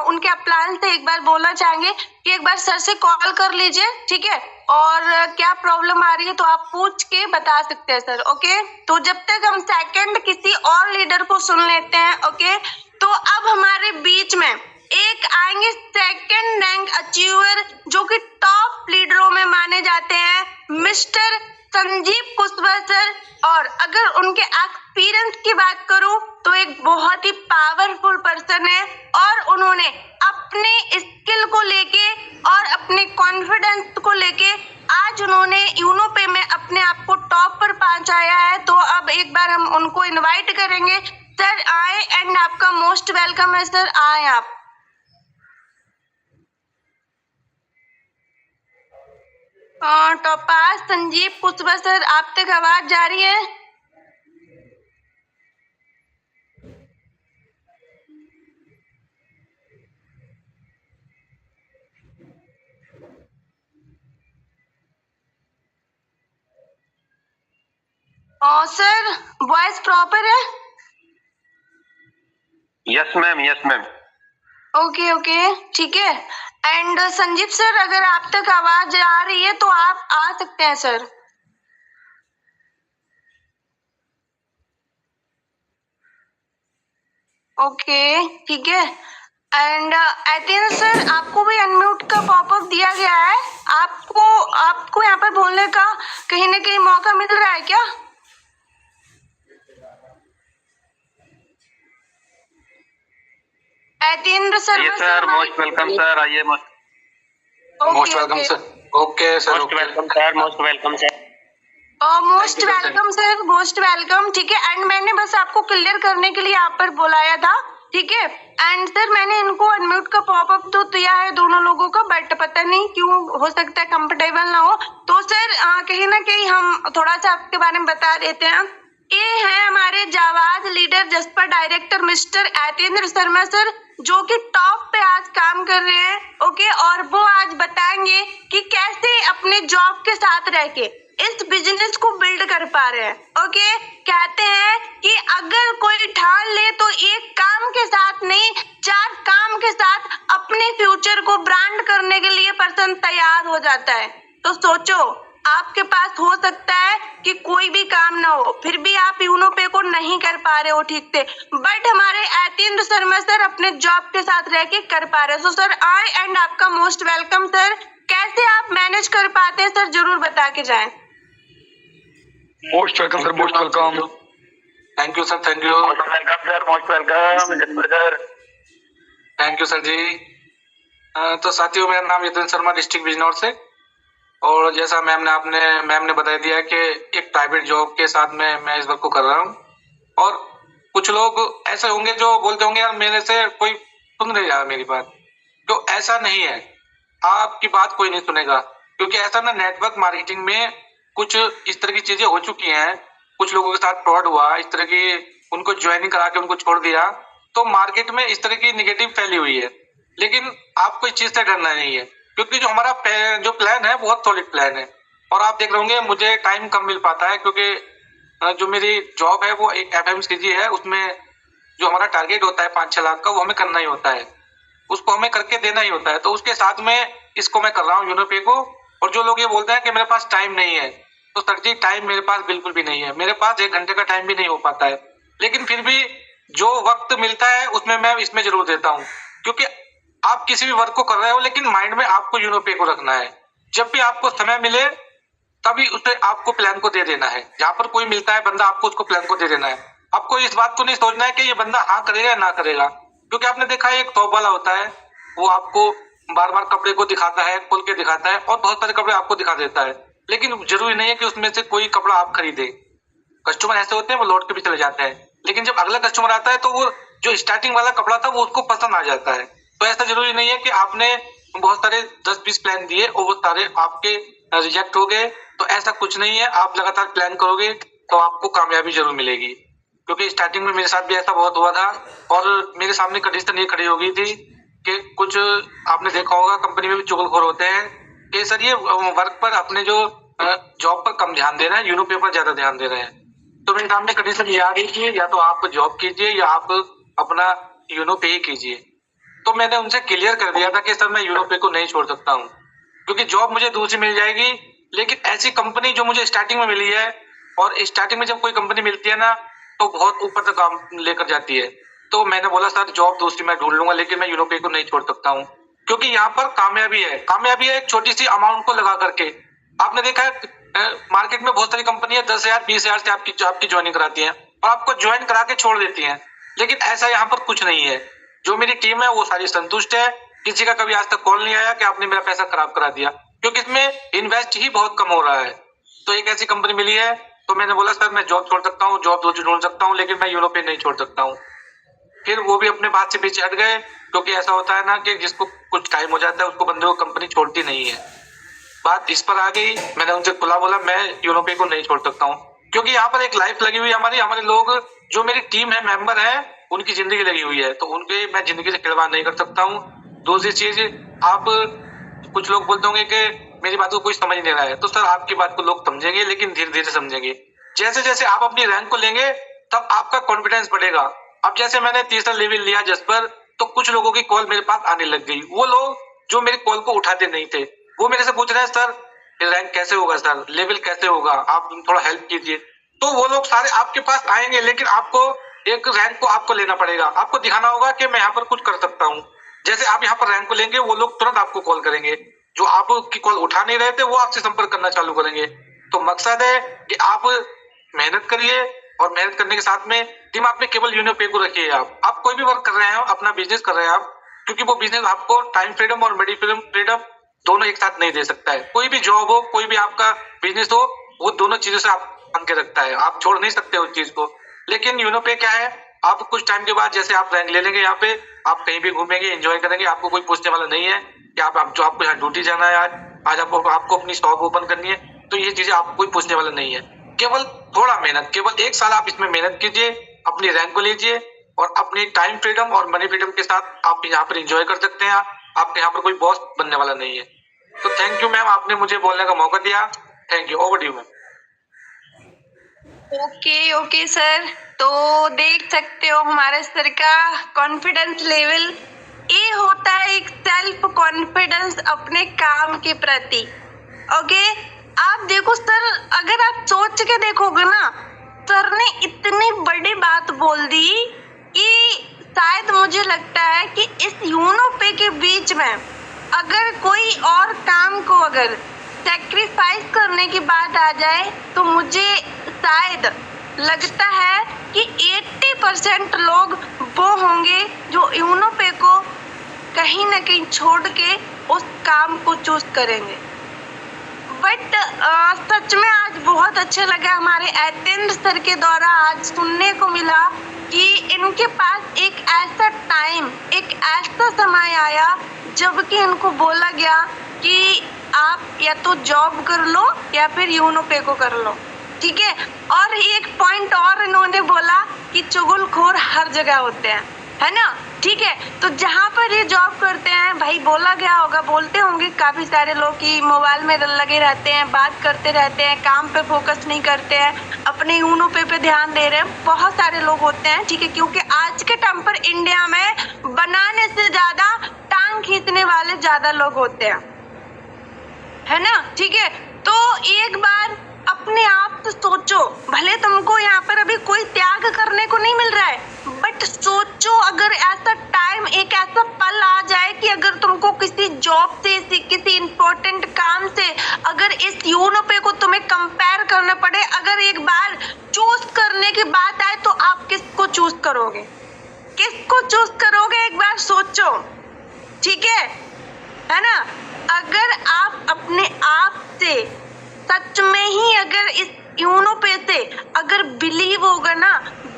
उनके प्लान से एक बार बोलना चाहेंगे कि एक बार सर से कॉल कर लीजिए, ठीक है, और क्या प्रॉब्लम आ रही है तो आप पूछ के बता सकते हैं सर। ओके, तो जब तक हम सेकंड किसी और लीडर को सुन लेते हैं। ओके, तो अब हमारे बीच में एक आएंगे सेकंड रैंक अचीवर, जो कि टॉप लीडरों में माने जाते हैं, मिस्टर संजीव कुशवाहा सर। और अगर उनके एक्सपीरियंस की बात करूं तो एक बहुत ही पावरफुल पर्सन है, और उन्होंने अपने स्किल को लेके और अपने कॉन्फिडेंस को लेके आज उन्होंने यूनो पे में अपने आप को टॉप पर पहुंचाया है। तो अब एक बार हम उनको इनवाइट करेंगे। सर आए एंड आपका मोस्ट वेलकम है सर, आए आप। टॉपाज संजीव कुशवाहा सर, आप तक आवाज जा रही है? सर वॉइस प्रॉपर है? Yes ma'am, yes ma'am. Okay okay, ठीक है। एंड संजीव सर, अगर आप तक आवाज आ रही है तो आप आ सकते हैं सर। ओके, ठीक है। एंड एथिन सर, आपको भी अनम्यूट का पॉपअप दिया गया है, आपको यहाँ पर बोलने का कहीं ना कहीं मौका मिल रहा है क्या? एथिन sir, yes sir, most welcome sir, आइए। Most welcome sir. Okay sir, most welcome sir, most welcome sir. Most welcome sir, most welcome, ठीक है। एंड मैंने बस आपको क्लियर करने के लिए यहाँ पर बुलाया था, ठीक है। एंड सर मैंने इनको अनम्यूट का पॉपअप तो दिया है दोनों लोगों का, बट पता नहीं क्यों, हो सकता है कंफर्टेबल ना हो। तो सर कहीं ना कहीं हम थोड़ा सा आपके बारे में बता देते हैं। ये है हमारे जावाज लीडर जसपा डायरेक्टर मिस्टर एतेंद्र शर्मा सर, जो कि टॉप पे आज काम कर रहे हैं। ओके, और वो आज बताएंगे कि कैसे अपने जॉब के साथ रह के इस बिजनेस को बिल्ड कर पा रहे हैं। ओके, कहते हैं कि अगर कोई ठान ले तो एक काम के साथ नहीं, 4 काम के साथ अपने फ्यूचर को ब्रांड करने के लिए पर्सन तैयार हो जाता है। तो सोचो, आपके पास हो सकता है कि कोई भी काम ना हो, फिर भी आप यूनो पे को नहीं कर पा रहे हो ठीक से, बट हमारे एतेंद्र शर्मा सर अपने जॉब के साथ रह के कर पा रहे हो। सो सर आए एंड आपका मोस्ट वेलकम सर। कैसे आप मैनेज कर पाते हैं सर, जरूर बता के जाएं। Most welcome sir, most welcome. Thank you sir, thank you, most welcome sir, most welcome जसपर sir. Thank you sir ji. तो साथियों, मेरा नाम यतिन शर्मा, डिस्ट्रिक्ट बिजनौर से। और जैसा मैम ने बता दिया कि एक प्राइवेट जॉब के साथ में मैं इस वर्क को कर रहा हूँ। और कुछ लोग ऐसे होंगे जो बोलते होंगे यार मेरे से कोई सुन नहीं रहा मेरी बात, तो ऐसा नहीं है, आपकी बात कोई नहीं सुनेगा। क्योंकि ऐसा ना नेटवर्क मार्केटिंग में कुछ इस तरह की चीजें हो चुकी हैं, कुछ लोगों के साथ फ्रॉड हुआ, इस तरह की उनको ज्वाइनिंग करा के उनको छोड़ दिया, तो मार्केट में इस तरह की निगेटिव फैली हुई है। लेकिन आपको इस चीज से डरना नहीं है, क्योंकि जो हमारा जो प्लान है बहुत सॉलिड प्लान है। और आप देख रहे होंगे मुझे टाइम कम मिल पाता है, क्योंकि जो मेरी जॉब है वो एक FMCG है, उसमें जो हमारा टारगेट होता है 5-6 लाख का, वो हमें करना ही होता है, उसको हमें करके देना ही होता है। तो उसके साथ में इसको मैं कर रहा हूँ यूनोपे को। और जो लोग ये बोलते हैं कि मेरे पास टाइम नहीं है, तो सर जी टाइम मेरे पास बिल्कुल भी नहीं है, मेरे पास 1 घंटे का टाइम भी नहीं हो पाता है। लेकिन फिर भी जो वक्त मिलता है उसमें मैं इसमें जरूर देता हूँ, क्योंकि आप किसी भी वर्क को कर रहे हो लेकिन माइंड में आपको यूनोपे को रखना है। जब भी आपको समय मिले तभी उसे आपको प्लान को दे देना है। जहां पर कोई मिलता है बंदा, आपको उसको प्लान को दे देना है। आपको इस बात को नहीं सोचना है कि ये बंदा हाँ करेगा या ना करेगा, क्योंकि आपने देखा है एक टॉप वाला होता है, वो आपको बार बार कपड़े को दिखाता है, खोल के दिखाता है, और बहुत सारे कपड़े आपको दिखा देता है, लेकिन जरूरी नहीं है कि उसमें से कोई कपड़ा आप खरीदे। कस्टमर ऐसे होते हैं वो लौट के भी चले जाते हैं, लेकिन जब अगला कस्टमर आता है तो वो जो स्टार्टिंग वाला कपड़ा था वो उसको पसंद आ जाता है। तो ऐसा जरूरी नहीं है कि आपने बहुत सारे 10-20 प्लान दिए और वो सारे आपके रिजेक्ट हो गए, तो ऐसा कुछ नहीं है। आप लगातार प्लान करोगे तो आपको कामयाबी जरूर मिलेगी, क्योंकि स्टार्टिंग में मेरे साथ भी ऐसा बहुत हुआ था। और मेरे सामने कंडीशन ये खड़ी हो गई थी कि कुछ आपने देखा होगा कंपनी में भी चुगलखोर होते हैं कि सर ये वर्क पर अपने जो जॉब पर कम ध्यान दे रहे हैं, यूनोपे पर ज्यादा ध्यान दे रहे हैं। तो मेरे सामने कंडीशन ये आ रही थी, या तो आप जॉब कीजिए या आप अपना यूनोपे ही कीजिए। तो मैंने उनसे क्लियर कर दिया था कि सर मैं यूनोपे को नहीं छोड़ सकता हूँ, क्योंकि जॉब मुझे दूसरी मिल जाएगी, लेकिन ऐसी कंपनी जो मुझे स्टार्टिंग में मिली है, और स्टार्टिंग में जब कोई कंपनी मिलती है ना तो बहुत ऊपर तक काम लेकर जाती है। तो मैंने बोला सर जॉब दूसरी मैं ढूंढ लूंगा, लेकिन मैं यूनोपे को नहीं छोड़ सकता हूँ, क्योंकि यहाँ पर कामयाबी है एक छोटी सी अमाउंट को लगा करके। आपने देखा है मार्केट में बहुत सारी कंपनी है 10,000-20,000 से आपकी ज्वाइनिंग कराती है और आपको ज्वाइन करा के छोड़ देती है, लेकिन ऐसा यहाँ पर कुछ नहीं है। जो मेरी टीम है वो सारी संतुष्ट है, किसी का कभी आज तक कॉल नहीं आया कि आपने मेरा पैसा खराब करा दिया, क्योंकि इसमें इन्वेस्ट ही बहुत कम हो रहा है। तो एक ऐसी कंपनी मिली है, तो मैंने बोला सर मैं जॉब छोड़ सकता हूँ, जॉब दूसरी ढूंढ सकता हूँ, लेकिन मैं यूरोपे नहीं छोड़ सकता हूँ। फिर वो भी अपने बात से पीछे हट गए, क्योंकि ऐसा होता है ना कि जिसको कुछ टाइम हो जाता है उसको बंदे को कंपनी छोड़ती नहीं है। बात इस पर आ गई, मैंने उनसे खुला बोला मैं यूरोपे को नहीं छोड़ सकता हूँ, क्योंकि यहाँ पर एक लाइफ लगी हुई है हमारे लोग जो मेरी टीम है, मेंबर है, उनकी जिंदगी लगी हुई है, तो उनके मैं जिंदगी से खिलवाड़ नहीं कर सकता हूँ। दूसरी चीज, आप कुछ लोग बोलते होंगे कि मेरी बात को कोई समझ नहीं रहा है, तो सर आपकी बात को लोग समझेंगे, लेकिन धीरे धीरे समझेंगे। जैसे जैसे आप अपनी रैंक को लेंगे तब आपका कॉन्फिडेंस बढ़ेगा। अब जैसे मैंने तीसरा लेवल लिया जसपर, तो कुछ लोगों की कॉल मेरे पास आने लग गई। वो लोग जो मेरी कॉल को उठाते नहीं थे वो मेरे से पूछ रहे हैं सर रैंक कैसे होगा, सर लेवल कैसे होगा, आप थोड़ा हेल्प कीजिए। तो वो लोग सारे आपके पास आएंगे, लेकिन आपको एक रैंक को आपको लेना पड़ेगा, आपको दिखाना होगा कि मैं यहाँ पर कुछ कर सकता हूँ। जैसे आप यहाँ पर रैंक को लेंगे वो लोग तुरंत आपको कॉल करेंगे, जो आपकी कॉल उठा नहीं रहे थे वो आपसे संपर्क करना चालू करेंगे। तो मकसद है कि आप मेहनत करिए, और मेहनत करने के साथ में दिमाग में केवल यूनिपे को रखिए। आप कोई भी वर्क कर रहे हैं, अपना बिजनेस कर रहे हैं आप, क्योंकि वो बिजनेस आपको टाइम फ्रीडम और मनी फ्रीडम दोनों एक साथ नहीं दे सकता है। कोई भी जॉब हो, कोई भी आपका बिजनेस हो, वो दोनों चीजों से आप बांध के रखता है, आप छोड़ नहीं सकते उस चीज को। लेकिन यूनोपे क्या है, आप कुछ टाइम के बाद जैसे आप रैंक ले लेंगे, यहाँ पे आप कहीं भी घूमेंगे, एंजॉय करेंगे, आपको कोई पूछने वाला नहीं है कि आपको यहाँ ड्यूटी जाना है, आज आपको अपनी शॉप ओपन करनी है, तो ये चीजें आपको कोई पूछने वाला नहीं है। केवल थोड़ा मेहनत, केवल 1 साल आप इसमें मेहनत कीजिए, अपनी रैंक को लीजिए, और अपनी टाइम फ्रीडम और मनी फ्रीडम के साथ आप यहाँ पर एंजॉय कर सकते हैं। आपके यहाँ पर कोई बॉस बनने वाला नहीं है। तो थैंक यू मैम, आपने मुझे बोलने का मौका दिया। Thank you. Over to you ma'am. Okay sir, तो देख सकते हो हमारे सर का कॉन्फिडेंस लेवल, ये होता है एक सेल्फ कॉन्फिडेंस अपने काम के प्रति। ओके, आप देखो सर, अगर आप सोच के देखोगे ना, सर ने इतनी बड़ी बात बोल दी कि शायद मुझे लगता है कि इस यूनोपे के बीच में अगर कोई और काम को अगर सैक्रिफाइस करने की बात आ जाए तो मुझे शायद लगता है कि 80% लोग वो होंगे जो यूनो पे को कहीं ना कहीं छोड़ के उस काम को चूज करेंगे। बट सच में आज बहुत अच्छा लगा, हमारे एथेंस सर के द्वारा आज सुनने को मिला कि इनके पास एक ऐसा टाइम, एक ऐसा समय आया जबकि इनको बोला गया कि आप या तो जॉब कर लो या फिर यूनो पे को कर लो, ठीक है। और एक पॉइंट और इन्होंने बोला कि चुगलखोर हर जगह होते हैं, है ना, ठीक है। तो जहाँ पर ये जॉब करते हैं भाई, बोला गया होगा, बोलते होंगे काफी सारे लोग कि मोबाइल में लगे रहते हैं, बात करते रहते हैं, काम पे फोकस नहीं करते हैं, अपने यूनो पे ध्यान दे रहे हैं, बहुत सारे लोग होते हैं, ठीक है। क्योंकि आज के टाइम पर इंडिया में बनाने से ज्यादा टांग खींचने वाले ज्यादा लोग होते हैं, है ना, ठीक है। तो एक बार अपने आप से सोचो, भले तुमको यहाँ पर अभी कोई त्याग करने को नहीं मिल रहा है, बट सोचो अगर ऐसा टाइम, एक ऐसा पल आ जाए कि अगर तुमको किसी जॉब से, किसी इम्पोर्टेंट काम से, अगर इस यूनो पे को तुम्हें कंपेयर करना पड़े, अगर एक बार चूज करने की बात आए तो आप किसको चूज करोगे, किसको चूज करोगे, एक बार सोचो, ठीक है ना। अगर आप अपने आप से सच में ही अगर इस यूनो पे से अगर बिलीव होगा ना,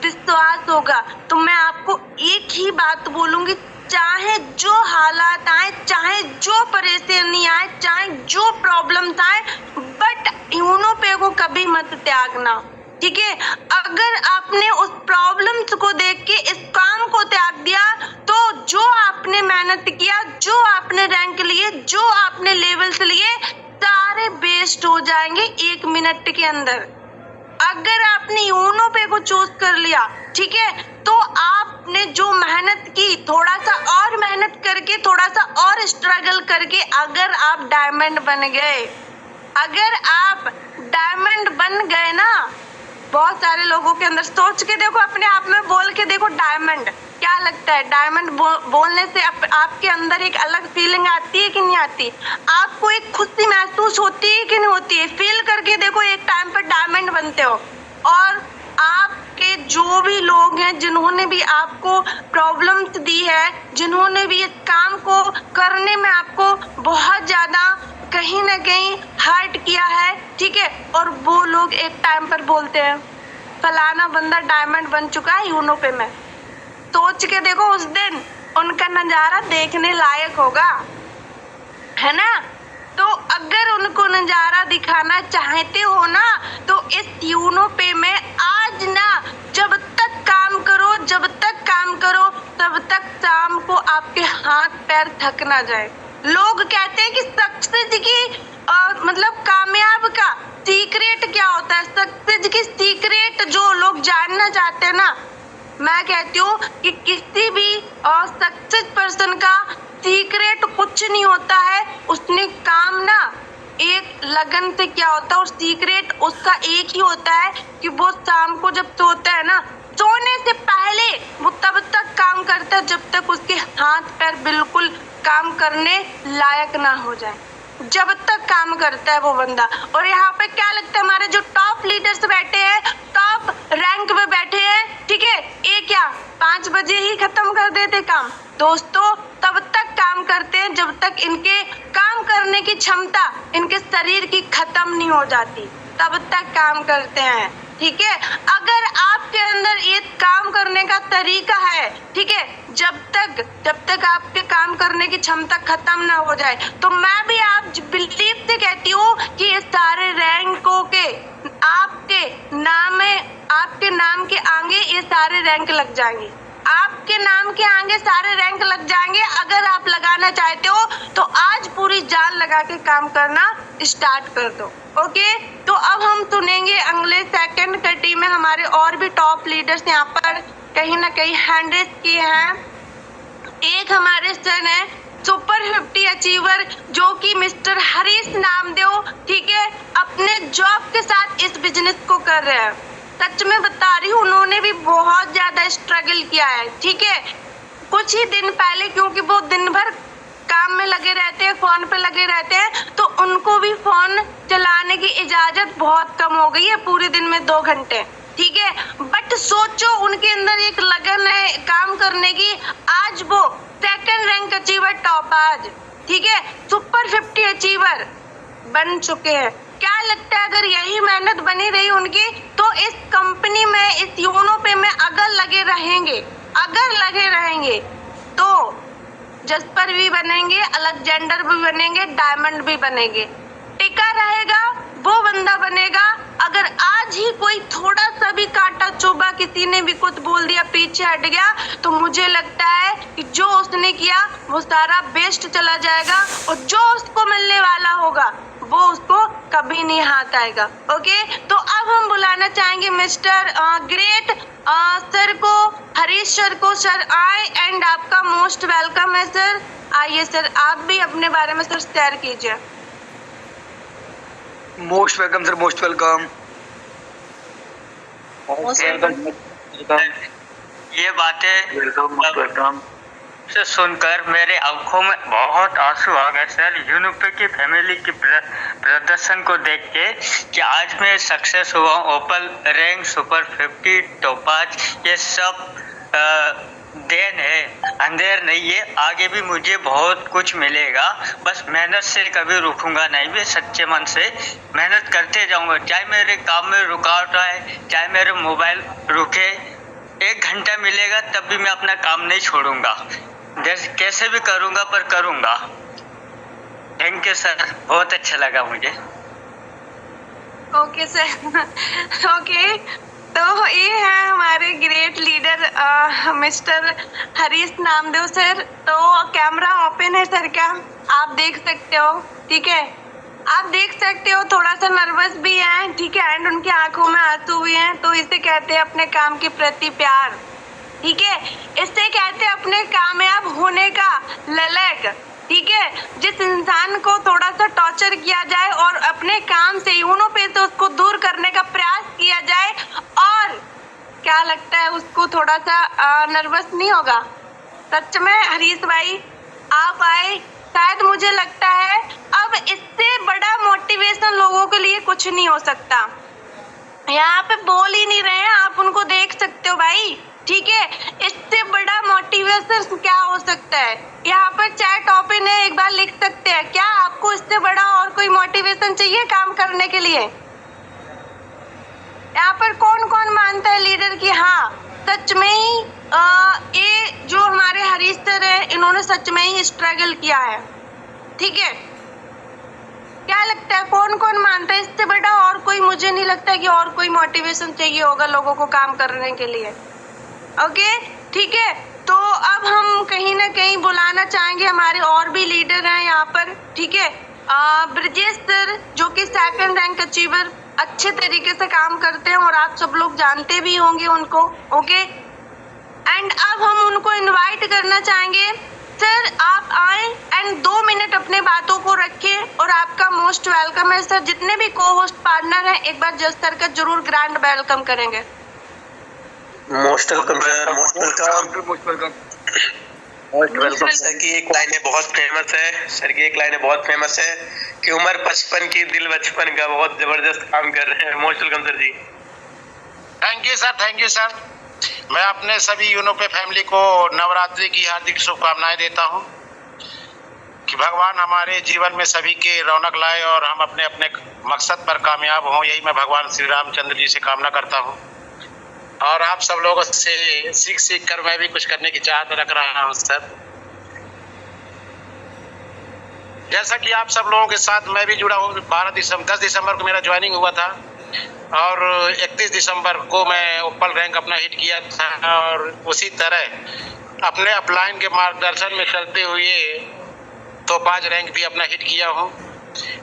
विश्वास होगा, तो मैं आपको एक ही बात बोलूंगी, चाहे जो हालात आए, चाहे जो परेशानी आए, चाहे जो प्रॉब्लम्स आए, बट यूनो पे को कभी मत त्यागना, ठीक है। अगर आपने उस प्रॉब्लम्स को देख के इस काम को त्याग दिया तो जो आपने मेहनत किया, जो आपने रैंक लिए, जो आपने लेवल्स लिए, सारे वेस्ट हो जाएंगे 1 मिनट के अंदर। अगर आपने यूनो पे को चूज कर लिया, ठीक है, तो आपने जो मेहनत की, थोड़ा सा और मेहनत करके, थोड़ा सा और स्ट्रगल करके अगर आप डायमंड बन गए, अगर आप डायमंड बन गए ना, बहुत सारे लोगों के अंदर सोच के देखो, अपने आप में बोल के देखो, डायमंड क्या लगता है। डायमंड बोलने से आपके अंदर एक अलग फीलिंग आती है कि नहीं आती, आपको एक खुशी महसूस होती है कि नहीं होती है। फील करके देखो, एक टाइम पर डायमंड बनते हो। और आपके जो भी लोग हैं जिन्होंने भी आपको प्रॉब्लम्स दी है, जिन्होंने भी इस काम को करने में आपको बहुत ज्यादा कहीं ना कहीं हर्ट किया है, ठीक है, और वो लोग एक टाइम पर बोलते हैं फलाना बंदा डायमंड बन चुका है यूनो पे में, सोच के देखो उस दिन उनका नजारा देखने लायक होगा, है ना। तो अगर उनको नजारा दिखाना चाहते हो ना, तो इस यूनो पे में आज ना, जब तक काम करो, जब तक काम करो, तब तक शाम को आपके हाथ पैर थक ना जाए। लोग कहते हैं कि सक्सेस की मतलब कामयाब का सीक्रेट क्या होता है, सक्सेस की सीक्रेट जो लोग जानना चाहते हैं ना, मैं कहती हूँ कि किसी भी सक्सेस पर्सन का सीक्रेट कुछ नहीं होता है, उसने काम ना एक लगन से क्या होता है, और सीक्रेट उसका एक ही होता है कि वो शाम को जब सोता है ना, सोने से पहले वो तब तक काम करता है जब तक उसके हाथ पैर बिल्कुल काम करने लायक ना हो जाए, जब तक काम करता है वो बंदा। और यहाँ पे क्या लगता है, हमारे जो टॉप लीडर्स बैठे हैं, टॉप रैंक पे बैठे हैं, ठीक है, ये क्या 5 बजे ही खत्म कर देते काम? दोस्तों, तब तक काम करते हैं जब तक इनके काम करने की क्षमता इनके शरीर की खत्म नहीं हो जाती, तब तक काम करते हैं, ठीक है। अगर आपके अंदर ये काम करने का तरीका है, ठीक है, जब तक आपके काम करने की क्षमता खत्म ना हो जाए, तो मैं भी आप बिलीव से कहती हूँ कि ये सारे रैंकों के आपके नाम के आगे ये सारे रैंक लग जाएंगे, आपके नाम के आगे सारे रैंक लग जाएंगे। अगर आप लगाना चाहते हो तो आज पूरी जान लगा के काम करना स्टार्ट कर दो, ओके। तो अब हम सुनेंगे अगले सेकंड कटी में हमारे और भी टॉप लीडर्स यहाँ पर कहीं ना कहीं हैंड रेज किए हैं। एक हमारे सर हैं सुपर 50 अचीवर जो कि मिस्टर हरीश नामदेव, ठीक है, अपने जॉब के साथ इस बिजनेस को कर रहे हैं। सच में बता रही हूँ, उन्होंने भी बहुत ज्यादा स्ट्रगल किया है, ठीक है। कुछ ही दिन पहले, क्योंकि वो दिन भर काम में लगे रहते हैं, फोन पे लगे रहते हैं, तो उनको भी फोन चलाने की इजाजत बहुत कम हो गई है, पूरे दिन में 2 घंटे, ठीक है, बट सोचो उनके अंदर एक लगन है काम करने की। आज वो सेकंड रैंक अचीवर टॉपाज, ठीक है, सुपर 50 अचीवर बन चुके हैं। क्या लगता है अगर यही मेहनत बनी रही उनकी तो इस कंपनी में, इस यूनो पे में अगर लगे रहेंगे तो जस्पर भी बनेंगे, अलेक्जेंडर भी बनेंगे, डायमंड भी बनेंगे। टिका रहेगा वो बंदा बनेगा। अगर आज ही कोई थोड़ा सा भी काटा चुभा, किसी ने भी कुछ बोल दिया, पीछे हट गया, तो मुझे लगता है कि जो उसने किया वो सारा वेस्ट चला जाएगा और जो उसको मिलने वाला होगा वो उसको कभी नहीं हाथ आएगा। ओके, तो अब हम बुलाना चाहेंगे मिस्टर ग्रेट सर को, हरीश सर को। सर आए एंड आपका मोस्ट वेलकम है सर। आइए सर, आप भी अपने बारे में सर शेयर कीजिए। Most welcome sir, most welcome. ये बातें वेलकम। से सुनकर मेरे आंखों में बहुत आंसू आ गए सर। यूनिपे की फैमिली की प्रदर्शन को देख के कि आज मैं सक्सेस हुआ हूँ। ओपल रैंक, सुपर 50, टोपाज, ये सब देन है, अंधेर नहीं है। आगे भी मुझे बहुत कुछ मिलेगा, बस मेहनत से कभी रुकूंगा नहीं। मैं सच्चे मन से मेहनत करते जाऊंगा, चाहे मेरे काम में रुकावट आए, चाहे मेरे मोबाइल रुके। 1 घंटा मिलेगा तब भी मैं अपना काम नहीं छोड़ूंगा, कैसे भी करूंगा पर करूंगा। थैंक यू सर, बहुत अच्छा लगा मुझे। Okay sir. ओके, तो ये है हमारे great leader mister Harish Namdev sir. तो कैमरा ओपन है सर, क्या आप देख सकते हो? ठीक है, आप देख सकते हो, थोड़ा सा नर्वस भी है, ठीक है, एंड उनकी आंखों में आंसू भी हैं। तो इसे कहते हैं अपने काम के प्रति प्यार, ठीक है, इससे कहते हैं अपने कामयाब होने का ललक, ठीक है। जिस इंसान को थोड़ा सा टॉर्चर किया जाए और अपने काम से यूनो पे से उसको दूर करने का प्रयास किया जाए, और क्या लगता है उसको थोड़ा सा नर्वस नहीं होगा? सच में हरीश भाई आप आए, शायद मुझे लगता है अब इससे बड़ा मोटिवेशन लोगों के लिए कुछ नहीं हो सकता। यहाँ पे बोल ही नहीं रहे हैं, आप उनको देख सकते हो भाई, ठीक है। इससे बड़ा मोटिवेशन क्या हो सकता है? यहाँ पर चैट ओपन है, एक बार लिख सकते हैं क्या आपको इससे बड़ा और कोई मोटिवेशन चाहिए काम करने के लिए? यहाँ पर कौन कौन मानता है लीडर की हाँ सच में ही ये जो हमारे हरीश सर है, इन्होंने सच में ही स्ट्रगल किया है, ठीक है। क्या लगता है कौन कौन मानता है इससे बड़ा और कोई? मुझे नहीं लगता कि और कोई मोटिवेशन चाहिए होगा लोगों को काम करने के लिए। ओके, ठीक है, तो अब हम कहीं ना कहीं बुलाना चाहेंगे हमारे और भी लीडर हैं यहाँ पर, ठीक है। ब्रजेश सर जो कि सेकंड रैंक अचीवर अच्छे तरीके से काम करते हैं और आप सब लोग जानते भी होंगे उनको। ओके, एंड अब हम उनको इनवाइट करना चाहेंगे। सर आप आए एंड 2 मिनट अपने बातों को रखें और आपका मोस्ट वेलकम है सर। जितने भी को होस्ट पार्टनर हैं एक बार जज सर का जरूर ग्रैंड वेलकम करेंगे। Most welcome sir, most welcome, most welcome. Most welcome. Sir की एक लाइन बहुत फेमस है, सर की एक लाइन बहुत फेमस है कि उम्र 55 की दिल बचपन का, बहुत जबरदस्त काम कर रहे हैं। Most welcome sir ji. Thank you sir, thank you sir. मैं अपने सभी यूनो पे फैमिली को नवरात्रि की हार्दिक शुभकामनाएं देता हूं कि भगवान हमारे जीवन में सभी के रौनक लाए और हम अपने अपने मकसद पर कामयाब हों। यही मैं भगवान श्री रामचंद्र जी से कामना करता हूं और आप सब लोगों से सीख कर मैं भी कुछ करने की चाहत रख रहा हूं सर। जैसा कि आप सब लोगों के साथ मैं भी जुड़ा हूं, 10 दिसंबर को मेरा ज्वाइनिंग हुआ था और 31 दिसंबर को मैं ओपल रैंक अपना हिट किया था और उसी तरह अपने अपलाइन के मार्गदर्शन में चलते हुए तो 5 रैंक भी अपना हिट किया हूँ।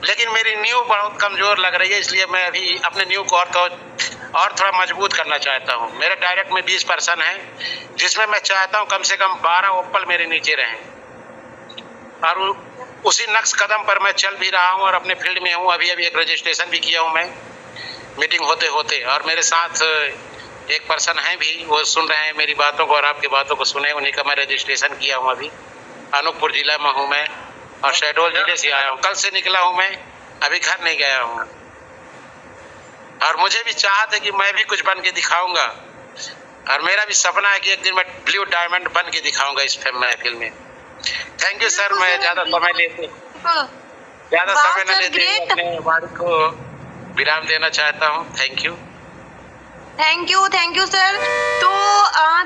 लेकिन मेरी न्यू बहुत कमज़ोर लग रही है, इसलिए मैं अभी अपने न्यू को और थोड़ा मजबूत करना चाहता हूँ। मेरे डायरेक्ट में 20 पर्सन हैं जिसमें मैं चाहता हूँ कम से कम 12 ओपल मेरे नीचे रहें और उसी नक्श कदम पर मैं चल भी रहा हूँ और अपने फील्ड में हूँ। अभी एक रजिस्ट्रेशन भी किया हूँ मैं मीटिंग होते होते, और मेरे साथ एक पर्सन है भी, वो सुन रहे हैं मेरी बातों को और आपकी बातों को सुने, उन्हीं का मैं रजिस्ट्रेशन किया हूँ। अभी अनूपपुर जिला में हूँ मैं और शहडोल जिले से आया हूँ, कल से निकला हूँ मैं, अभी घर नहीं गया हूँ। और मुझे भी चाहत है कि मैं भी कुछ बन के दिखाऊंगा, और मेरा भी सपना है कि एक दिन मैं ब्लू डायमंड बन के दिखाऊंगा इस महफिल में। थैंक यू सर, मैं ज्यादा समय न लेते अपने वाणी को विराम देना चाहता हूँ। Thank you sir. तो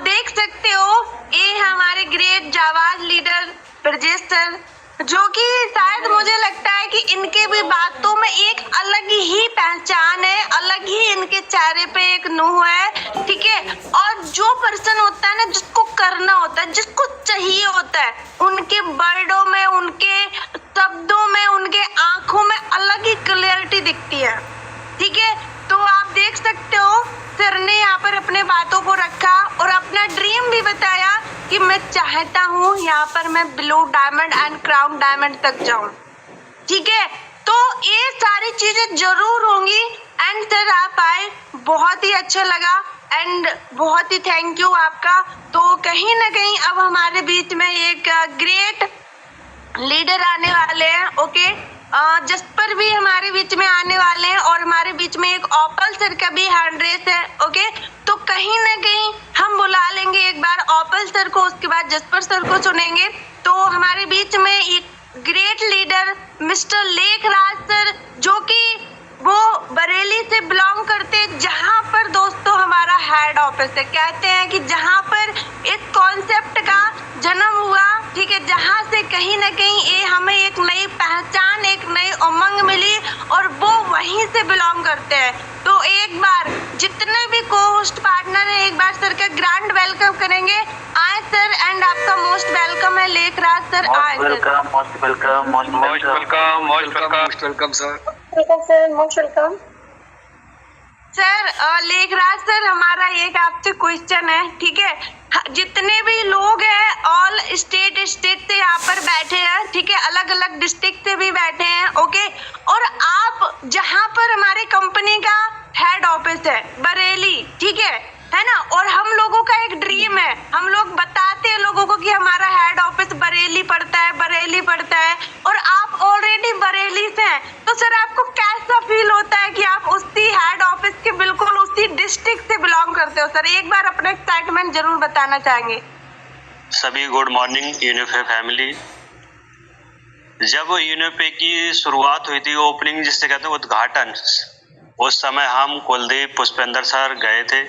देख सकते हो ये हमारे ग्रेट जाबाज लीडर ब्रजेश सर, जो कि शायद मुझे लगता है कि इनके भी बातों में एक अलग ही पहचान है, अलग ही इनके चेहरे पे एक नूह है, ठीक है। और जो पर्सन होता है ना, जिसको करना होता है, जिसको चाहिए होता है, उनके वर्डों में, उनके शब्दों में, उनके आंखों में अलग ही क्लियरिटी दिखती है, ठीक है। तो आप देख सकते हो सर ने यहाँ पर अपने बातों को रखा और अपना ड्रीम भी बताया कि मैं चाहता हूँ यहाँ पर मैं blue diamond and crown diamond तक जाऊँ, ठीक है। तो ये सारी चीजें जरूर होंगी। एंड सर आप आए, बहुत ही अच्छा लगा एंड बहुत ही थैंक यू आपका। तो कहीं ना कहीं अब हमारे बीच में एक ग्रेट लीडर आने वाले हैं, ओके। जसपर भी हमारे बीच में आने वाले हैं और हमारे बीच में एक ओपल सर का भी हैंड रेस है, ओके। तो कहीं ना कहीं हम बुला लेंगे एक बार ओपल सर को, उसके बाद जसपर सर को सुनेंगे। तो हमारे बीच में एक great leader mister Lekhraj sir, जो कि वो बरेली से बिलोंग करते, जहां पर दोस्तों हमारा हेड ऑफिस है। कहते हैं कि जहां पर इस कॉन्सेप्ट का जन्म हुआ, ठीक है, जहां से कहीं ना कहीं ये हमें एक नई पहचान, एक नई उमंग मिली और वो वहीं से बिलोंग करते हैं। तो एक बार जितने भी को होस्ट पार्टनर हैं, एक बार सर का ग्रैंड वेलकम करेंगे। आए सर, एंड आपका मोस्ट वेलकम है लेखराज सर। आए sir, most welcome sir. Lekhraj sir, हमारा एक आपसे क्वेश्चन है, ठीक है। जितने भी लोग हैं ऑल स्टेट से यहाँ पर बैठे हैं, ठीक है, अलग अलग डिस्ट्रिक्ट से भी बैठे हैं, ओके। और आप जहाँ पर हमारे कंपनी का हेड ऑफिस है बरेली, ठीक है ना। और हम लोगों का एक ड्रीम है, हम लोग बताते हैं लोगों को कि हमारा हेड ऑफिस बरेली पड़ता है, और आप ऑलरेडी बरेली से हैं। तो सर आपको कैसा फील होता है कि आप उसी हेड ऑफिस के बिल्कुल उसी डिस्ट्रिक्ट से बिलोंग करते हो? सर एक बार अपना एक्साइटमेंट जरूर बताना चाहेंगे। सभी गुड मॉर्निंग यूनिफे फैमिली। जब यूनिफे की शुरुआत हुई थी, ओपनिंग जिससे कहते हैं उद्घाटन, उस समय हम कुलदीप पुष्पेंद्र सर गए थे।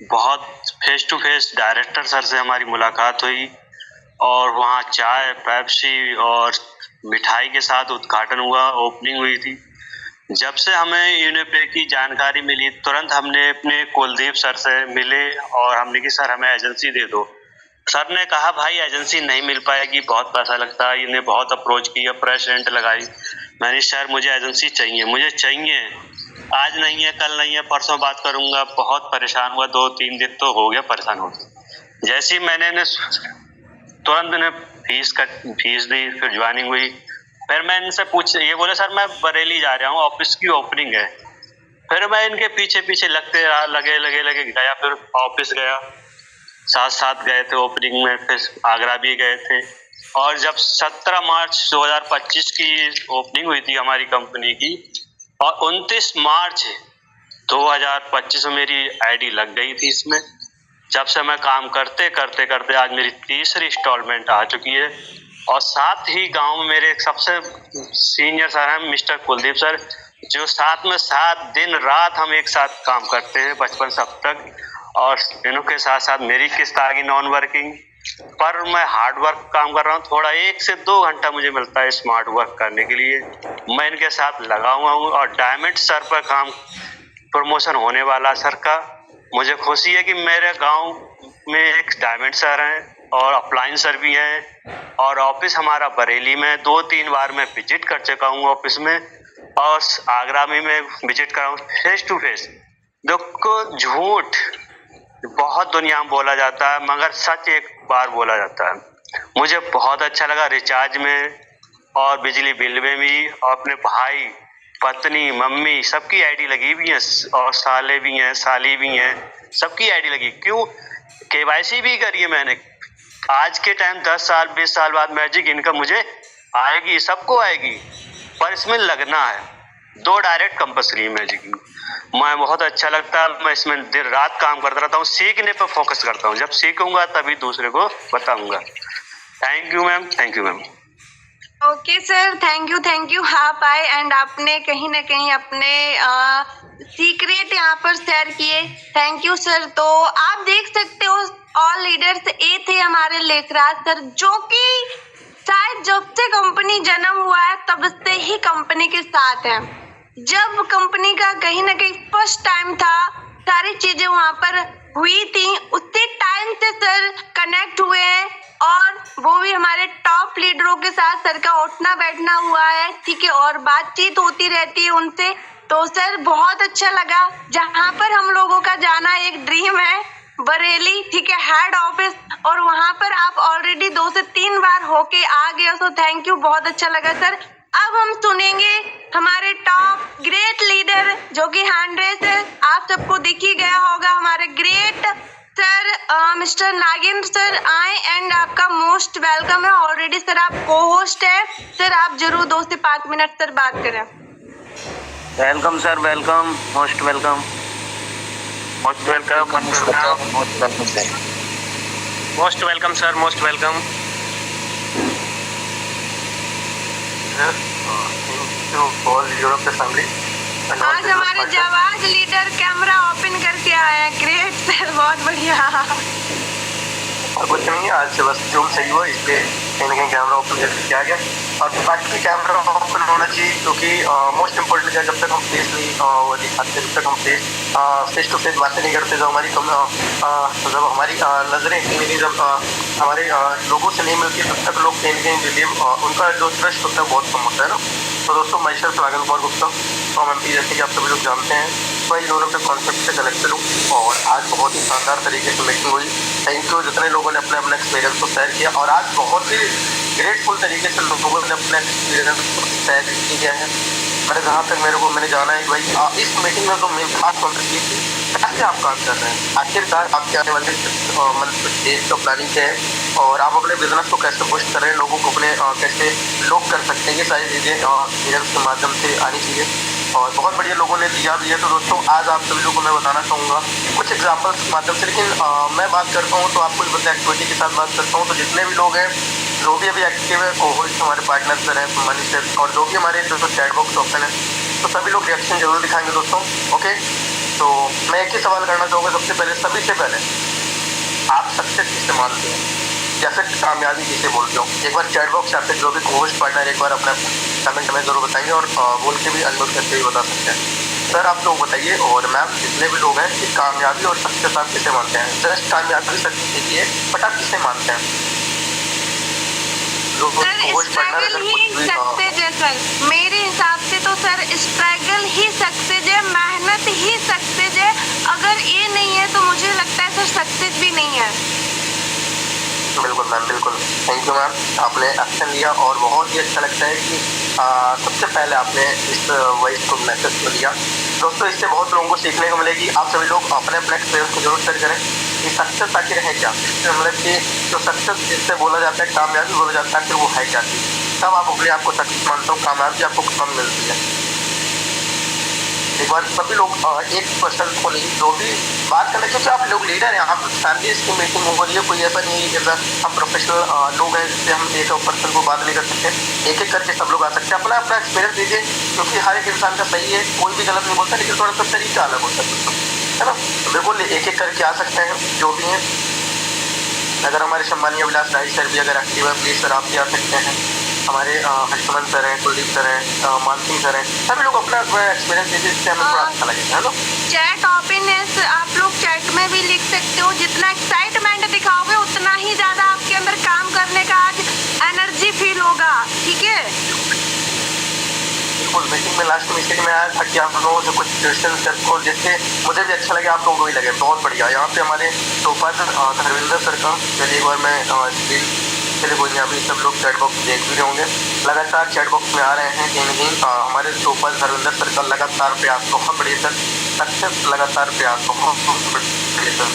बहुत face to face director sir से हमारी मुलाकात हुई और वहाँ चाय, पेप्सी और मिठाई के साथ उद्घाटन हुआ, ओपनिंग हुई थी। जब से हमें यूनिफे की जानकारी मिली, तुरंत हमने अपने कुलदीप सर से मिले और हमने कि सर हमें एजेंसी दे दो। सर ने कहा भाई एजेंसी नहीं मिल पाएगी, बहुत पैसा लगता है। इन्हें बहुत अप्रोच किया, प्रेसिडेंट लगाई। मैंने सर मुझे एजेंसी चाहिए, आज नहीं है, कल नहीं है, परसों बात करूंगा। बहुत परेशान हुआ, 2-3 दिन तो हो गया परेशान होकर। जैसे ही मैंने तुरंत फीस दी, फिर ज्वाइनिंग हुई। फिर मैं इनसे ये बोले सर मैं बरेली जा रहा हूँ, ऑफिस की ओपनिंग है। फिर मैं इनके पीछे लगे गया, फिर ऑफिस गया, साथ गए थे ओपनिंग में, फिर आगरा भी गए थे। और जब 17 मार्च 2025 की ओपनिंग हुई थी हमारी कंपनी की, और 29 मार्च 2025 में मेरी आईडी लग गई थी इसमें। जब से मैं काम करते आज मेरी 3री इंस्टॉलमेंट आ चुकी है। और साथ ही गांव में मेरे सबसे सीनियर सर हैं मिस्टर कुलदीप सर, जो साथ में 7 दिन रात हम एक साथ काम करते हैं बचपन से अब तक। और इनके साथ मेरी किस्त आ गई नॉन वर्किंग, पर मैं हार्ड वर्क काम कर रहा हूँ। थोड़ा 1 से 2 घंटा मुझे मिलता है स्मार्ट वर्क करने के लिए। मैं इनके साथ लगा हुआ हूँ और डायमंड सर पर काम प्रमोशन होने वाला सर का। मुझे खुशी है कि मेरे गांव में एक डायमंड सर हैं और अप्लायंस सर भी हैं। और ऑफिस हमारा बरेली में 2-3 बार मैं विजिट कर चुका हूँ ऑफिस में, और आगरा में मैं विजिट कर रहा हूँ फेस टू फेस। देखो झूठ बहुत दुनिया में बोला जाता है, मगर सच एक बार बोला जाता है। मुझे बहुत अच्छा लगा रिचार्ज में और बिजली बिल में भी। और अपने भाई, पत्नी, मम्मी सबकी आईडी लगी हुई है, और साले भी हैं, साली भी हैं, सबकी आईडी लगी। क्यों? केवाईसी भी करी है मैंने। आज के टाइम 10 साल 20 साल बाद मैजिक इनकम मुझे आएगी, सबको आएगी, पर इसमें लगना है। 2 डायरेक्ट कंपल्सरी है मैजिक में। मैं बहुत अच्छा लगता है, मैं इसमें दिन रात काम करता रहता हूँ, सीखने पर फोकस करता हूँ। जब सीखूंगा तभी दूसरे को बताऊंगा। Thank you ma'am, thank you ma'am. Okay sir, thank you. आप आए एंड आपने कहीं ना कहीं अपने सीक्रेट यहाँ पर शेयर किए। Thank you sir. तो आप देख सकते हो ऑल लीडर्स ए थे हमारे लेखराज सर, जो कि शायद जब से कंपनी जन्म हुआ है तब से ही कंपनी के साथ है। जब कंपनी का कहीं ना कहीं फर्स्ट टाइम था, सारी चीजें वहां पर हुई थी, उसी टाइम से सर कनेक्ट हुए हैं और वो भी हमारे टॉप लीडरों के साथ सर का उठना बैठना हुआ है, ठीक है, और बातचीत होती रहती है उनसे। तो सर बहुत अच्छा लगा। जहाँ पर हम लोगों का जाना एक ड्रीम है, बरेली, ठीक है, हेड ऑफिस, और वहां पर आप ऑलरेडी 2 से 3 बार होके आ गए। सो थैंक यू, बहुत अच्छा लगा सर। अब हम सुनेंगे हमारे टॉप ग्रेट लीडर जो कि हैंड रेस है, आप सबको दिख ही गया होगा, हमारे great sir mister Nagendra sir आए एंड आपका मोस्ट वेलकम है। ऑलरेडी सर आप को होस्ट है सर, आप जरूर 2 से 5 मिनट सर बात करें। Welcome sir, welcome, most welcome, most welcome, most welcome, most welcome sir, most welcome sir, most welcome. आज हमारे जवाज लीडर कैमरा ओपन करके आए हैं। ग्रेट सर, बहुत बढ़िया। और कुछ नहीं, आज से बस जूम सही हुआ, इसलिए कहीं ना कहीं कैमरा ओपन करके किया गया। और बाकी कैमरा ओपन होना चाहिए, क्योंकि मोस्ट इम्पोर्टेंट है, जब तक हम फेस नहीं वो दिखाते, जब तक हम फेस टू फेस बातें नहीं करते, जब हमारी नजरें कहीं जब हमारे लोगों से नहीं मिलती, तब तक लोग कहीं ना कहीं बिलीव, उनका जो ट्रस्ट होता है बहुत कम होता है ना। तो दोस्तों, मैं self Raghav Kumar Gupta from MP, जैसे कि आप सभी लोग जानते हैं, मैं दोनों के कॉन्सेप्ट से कनेक्टेड हूँ और आज बहुत ही शानदार तरीके से मीटिंग हुई। थैंक यू जितने लोगों ने अपने अपने एक्सपीरियंस को शेयर किया, और आज बहुत ही ग्रेटफुल तरीके से लोगों ने अपने एक्सपीरियंस को शेयर किया है। जहाँ तक मैंने जाना है कि भाई इस मीटिंग में तो मेन खास कॉन्सेप्ट ये थी, कैसे आप काम कर रहे हैं, आखिरकार आपके आने वाले डेज का प्लानिंग क्या है, और आप अपने बिजनेस को कैसे पुश कर रहे हैं, लोगों को अपने कैसे लोग कर सकते हैं, ये सारी चीज़ें एक्सपीरियंस के माध्यम से आनी चाहिए। और बहुत बढ़िया लोगों ने दिया भी है। तो दोस्तों, आज आप सभी लोगों को मैं बताना चाहूँगा कुछ एग्जाम्पल्स के माध्यम से, लेकिन मैं बात करता हूँ तो आपको इस एक्टिविटी के साथ बात करता हूँ। तो जितने भी लोग हैं, जो भी अभी एक्टिव है, को-होस्ट हमारे पार्टनर सर हैं, मनी सर, और जो भी हमारे जो चैट बॉक्स ओपन है, तो सभी लोग रिएक्शन जरूर दिखाएंगे दोस्तों। ओके, तो मैं एक ही सवाल करना चाहूँगा सबसे पहले, सभी से पहले, आप सक्सेस किससे मानते हैं या फिर कामयाबी किसे बोलते हो? एक बार चैट बॉक्स या फिर जो भी को-होस्ट पार्टनर एक बार अपना कमेंट में जरूर बताएंगे, और बोल के भी अनम्यूट करके भी बता सकते हैं। सर आप लोग बताइए, और मैम जितने भी लोग हैं, कि कामयाबी और सक्सेस आप किसे मानते हैं? जस्ट कामयाबी सक्सेस कीजिए, बट आप किसे मानते हैं? स्ट्रगल ही सक्सेस है सर, मेरे हिसाब से तो सर स्ट्रगल ही सक्सेस है, मेहनत ही सक्सेस है। अगर ये नहीं है तो मुझे लगता है सर सक्सेस भी नहीं है। बिल्कुल मैम, बिल्कुल, थैंक यू मैम, आपने एक्शन लिया और बहुत ही अच्छा लगता है कि सबसे पहले आपने इस वॉइस को मैसेज को दिया। दोस्तों, इससे बहुत लोगों को सीखने को मिलेगी। आप सभी लोग अपने अपने एक्सपीरियंस को जरूर शेयर करें कि सक्सेस आखिर है क्या, मतलब कि जो सक्सेस जिससे बोला जाता है, कामयाबी बोला जाता है, फिर वो है क्या चीज़, तब आप अपने आप को सक्सेस मानते हो, कामयाबी आपको कम मिलती है। एक बार सभी लोग एक पर्सन को नहीं, जो भी बात करना, क्योंकि आप लोग लीडर हैं, आप फैमिली की मीटिंग हो रही है, कोई ऐसा नहीं है कि हम प्रोफेशनल लोग हैं जिससे हम एक पर्सन को बात नहीं कर सकते, एक एक करके सब लोग आ सकते हैं। अपना अपना एक्सपीरियंस दीजिए, क्योंकि हर एक इंसान का सही है, कोई भी गलत नहीं बोलता, लेकिन थोड़ा सा तरीका अलग होता है ना। बिल्कुल एक एक करके आ सकते हैं जो भी हैं। अगर हमारे सम्मानीय अभिलाष राय सर भी अगर एक्टिव है, प्लीज सर आप भी आ सकते हैं। हमारे हर्षमन सर हैं, कुलदीप सर हैं, मानसिंह सर हैं, सभी लोग अपना एक्सपीरियंस दीजिए, इससे हमें थोड़ा अच्छा लगेगा, है ना। चैट ओपन है, आप लोग चैट में भी लिख सकते हो। जितना एक्साइटमेंट दिखाओगे उतना ही ज्यादा आपके अंदर काम करने का आज एनर्जी फील होगा, ठीक है। बिल्कुल, मीटिंग में लास्ट मीटिंग में आया था कि आप लोगों से कुछ क्वेश्चन को जिससे मुझे भी अच्छा लगे, आप लोगों को भी लगे, बहुत बढ़िया। यहाँ पे हमारे टोपा धर्मेंद्र सर का, चलिए एक बार मैं चलिए कोई नहीं, अभी सब लोग चैट बॉक्स देख भी रहे होंगे, लगातार चैट बॉक्स में आ रहे हैं कहीं नहीं। हमारे टोपा धर्मेंद्र सर का लगातार प्रयास, बहुत बढ़िया सर, सक्सेस लगातार प्रयास, बहुत बढ़िया सर।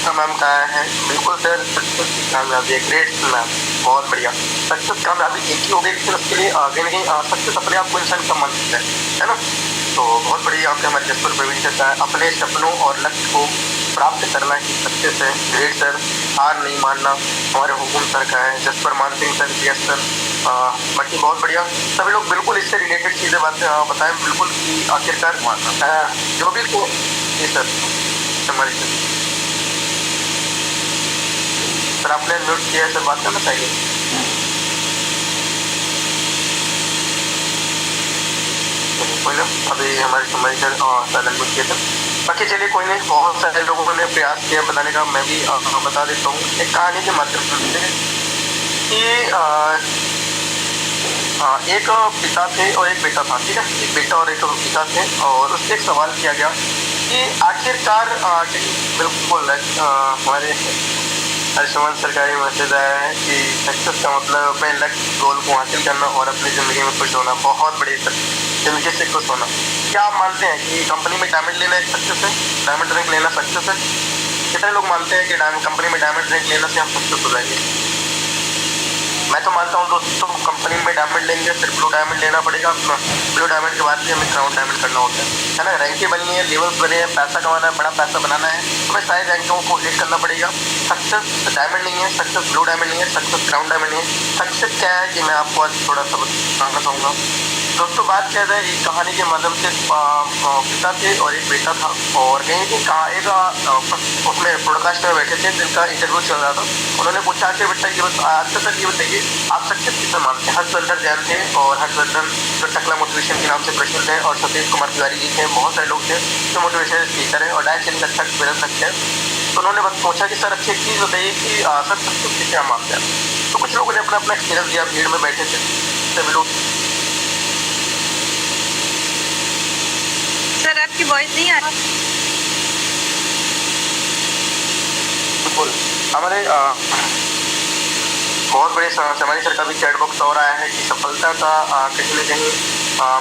गुप्ता मैम का आया है। बिल्कुल सर, सक्सेस की कामयाबी, ग्रेट मैम, बहुत बढ़िया। सक्सेस कामयाबी एक ही हो गई, लेकिन उसके लिए कहीं ना कहीं सक्सेस अपने आप को इंसान कम मान सकता है ना। तो बहुत बढ़िया आपके हमारे जसपुर प्रवीण सर का है, अपने सपनों और लक्ष्य को प्राप्त करना ही सक्सेस है। ग्रेट सर, हार नहीं मानना हमारे हुकुम सर का है। जसपर मान सिंह सर, यस सर, बाकी बहुत बढ़िया। सभी लोग बिल्कुल इससे रिलेटेड चीज़ें बताएं बिल्कुल कि आखिरकार जो भी को जी सर हमारी सर आपने म्यूट किया है सर, बात करना चाहिए। कोई ना, अभी हमारे सर साइलेंट म्यूट किए थे। बाकी चलिए कोई नहीं, बहुत सारे लोगों ने प्रयास किया बताने का, मैं भी बता देता हूँ एक कहानी के माध्यम से कि एक पिता थे और एक बेटा था, ठीक है। एक बेटा और एक पिता थे और उससे एक सवाल किया गया कि आखिरकार बिल्कुल हमारे हर्षमन सरकारी मैसेज आया है कि सक्सेस का मतलब अपने लक्ष्य गोल को हासिल करना और अपनी ज़िंदगी में खुश होना। बहुत बड़ी ज़िंदगी से खुश होना। क्या आप मानते हैं कि कंपनी में डायमंड लेना एक सक्सेस है? डायमंड रैंक लेना सक्सेस है? कितने लोग मानते हैं कि कंपनी में डायमंड रैंक लेने से हम सक्सेस हो जाएंगे? मैं तो मानता हूँ दोस्तों, कंपनी में डायमंड लेंगे सिर्फ ब्लू डायमंड लेना पड़ेगा। ब्लू डायमंड के बाद भी हमें क्राउन डायमंड करना होता है ना। रैंकें बननी है, लेवल्स बने हैं, पैसा कमाना है, बड़ा पैसा बनाना है, हमें सारे रैंकों को हिट करना पड़ेगा। सक्सेस डायमंड नहीं है, सक्सेस ब्लू डायमंड नहीं है, सक्सेस क्राउन डायमंड नहीं है। सक्सेस क्या है कि मैं आपको आज थोड़ा सा बताना चाहूँगा दोस्तों। बात क्या है, एक कहानी के माध्यम से पिता थे और एक बेटा था और कहीं कहा एक उसमें प्रोडकास्ट में बैठे थे जिनका इंटरव्यू चल रहा था। उन्होंने पूछा कि बेटा ये सर ये बताइए आप सक्सेस किसे मानते हैं? हर्षवर्धन जैन थे और हर्षवर्धन जो टकला मोटिवेशन के नाम से प्रसिद्ध है, और सतीश कुमार तिवारी जी थे, बहुत सारे लोग थे जो मोटिवेशन स्पीकर है और डायरेक्ट इनका अच्छा एक्सपीरियंस रखते हैं। तो उन्होंने बस पूछा कि सर अच्छी एक चीज़ बताइए कि सर सक्सेस किसे हम मानते हैं? तो कुछ लोगों ने अपना अपना एक्सपीरियंस दिया, भीड़ में बैठे थे सभी लोग। सर आपकी वॉइस नहीं आ रही। बिल्कुल हमारे बहुत बड़े हमारी सरकार भी चैट बॉक्स और आया है कि सफलता का कहीं न कहीं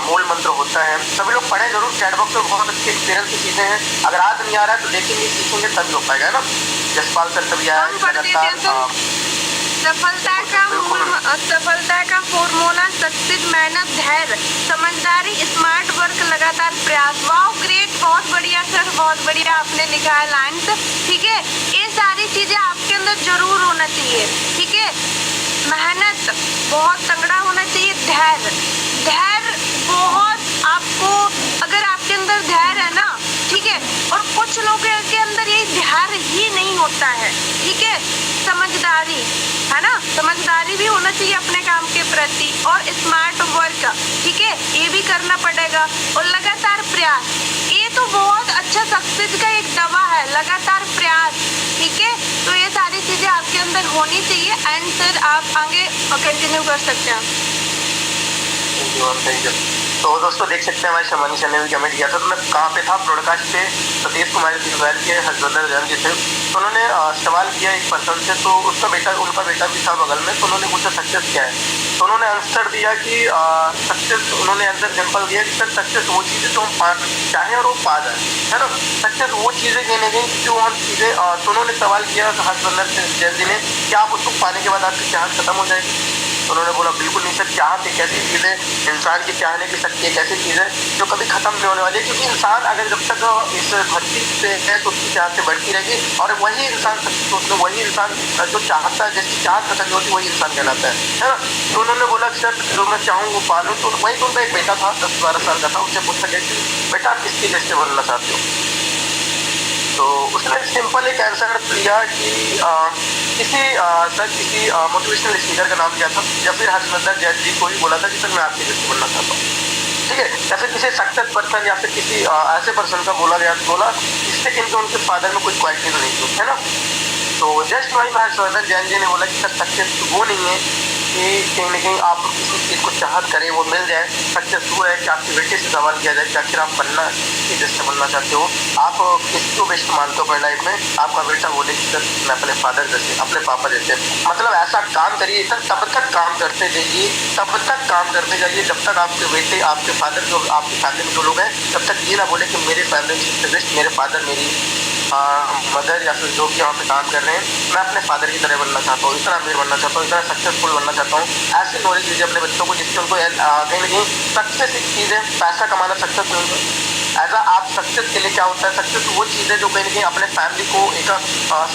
मूल मंत्र होता है। सभी लोग पढ़ें जरूर, चैट बॉक्स में बहुत अच्छी एक्सपीरियंस की चीज़ें हैं। अगर आज नहीं आ रहा है तो देखेंगे सीखेंगे तभी हो पाएगा ना। जसपाल सर तभी आया है। सफलता का फॉर्मूला सक्सेस, मेहनत, धैर्य, समझदारी, स्मार्ट वर्क, लगातार प्रयास। वाओ ग्रेट, बहुत बढ़िया सर, बहुत बढ़िया आपने लिखा है लाइन्स, ठीक है। ये सारी चीजें आपके अंदर जरूर होना चाहिए, ठीक है। मेहनत बहुत तगड़ा होना चाहिए, धैर्य बहुत आपको, अगर आपके अंदर धैर्य है ना, ठीक है। और कुछ लोगों के अंदर ये धैर्य ही नहीं होता है, ठीक है। समझदारी है ना, समझदारी भी होना चाहिए अपने काम के प्रति, और स्मार्ट वर्क, ठीक है, ये भी करना पड़ेगा, और लगातार प्रयास। ये तो बहुत अच्छा सक्सेस का एक दवा है, लगातार प्रयास, ठीक है। तो ये सारी चीजें आपके अंदर होनी चाहिए एंड सर आप आगे कंटिन्यू कर सकते हैं। तो दोस्तों देख सकते हैं हमारे शमानी चैनल में कमेंट किया था। तो मैं कहाँ पे था ब्रॉडकास्ट पे, सतीश कुमार तिवारी के हर्षवर्धन जैन जी थे। तो उन्होंने सवाल किया एक पर्सन से, तो उनका बेटा भी था बगल में। तो उन्होंने पूछा सक्सेस क्या है? तो उन्होंने आंसर दिया कि सक्सेस, उन्होंने आंसर सिंपल दिया कि सर सक्सेस वो चीज़ें जो हम पाना चाहें और वो पा जाए, है ना। सक्सेस वो चीज़ें कहीं ना कहीं जो हम चीज़ें, तो उन्होंने सवाल किया हर्षवर्धन जैन जी ने, क्या आप उसको पाने के बाद आपकी चाहत खत्म हो जाएगी? उन्होंने बोला बिल्कुल नहीं सर, चाहत एक ऐसी चीज़ है, इंसान की चाहने की शक्ति एक ऐसी चीज़ है जो कभी खत्म नहीं होने वाली है। क्योंकि इंसान अगर जब तक इस धरती पे है तो उसकी चाहत से बढ़ती रहेगी, और वही इंसान उसमें वही इंसान जो चाहता है, जिसकी चाहत खत्म नहीं होती वही इंसान कहलाता है ना। तो उन्होंने बोला सर जो मैं चाहूँ वो पालूँ। तो वही तो उनका एक बेटा था 10-12 साल का था, उससे पूछा गया कि बेटा आप किसकी लिस्ट में बनना चाहते हो? तो उसने सिंपल एक आंसर दिया कि किसी मोटिवेशनल स्पीकर का नाम दिया था, या फिर हर्षवर्धन जैन जी को ही बोला था कि सर मैं आपकी लिस्ट बनना चाहता हूँ, ठीक है। या फिर किसी सक्सेस पर्सन या फिर किसी ऐसे पर्सन का बोला इससे क्योंकि उनके फादर में कोई क्वालिटी नहीं थी, है ना। तो जस्ट वही हर्षवर्धन जैन जी ने बोला कि सर सक्सेस वो नहीं है कि कहीं ना कहीं आप किसी चीज़ को चाहत करें वो मिल जाए। सक्सेस वो है कि आपके बेटे से सवाल किया जाए कि आखिर आप बनना किस चीज़ से बनना चाहते हो, आप किसको बेस्ट मानते हो अपने लाइफ में। आपका बेटा बोले कि सर मैं अपने फादर जैसे, अपने पापा जैसे, मतलब ऐसा काम करिए सर, तब तक काम करते जाइए, तब तक काम करते जाइए जब तक आपके बेटे, आपके फादर, जो आपकी फैमिली में जो लोग हैं, तब तक ये ना बोले कि मेरे फैमिली में सबसे बेस्ट मेरे फादर, मेरी मदर या फिर जो भी यहाँ पे काम कर रहे हैं, मैं अपने फादर की तरह बनना चाहता हूँ, इतना अमीर बनना चाहता हूँ, इतना सक्सेसफुल बनना चाहता हूँ। ऐसी नॉलेज दीजिए अपने बच्चों को जिससे उनको कहीं ना कहीं सक्सेस एक चीज़ है, पैसा कमाना सक्सेस नहीं है। ऐसा आप सक्सेस के लिए क्या होता है, सक्सेस वो चीज़ है जो कहीं ना कहीं अपने फैमिली को एक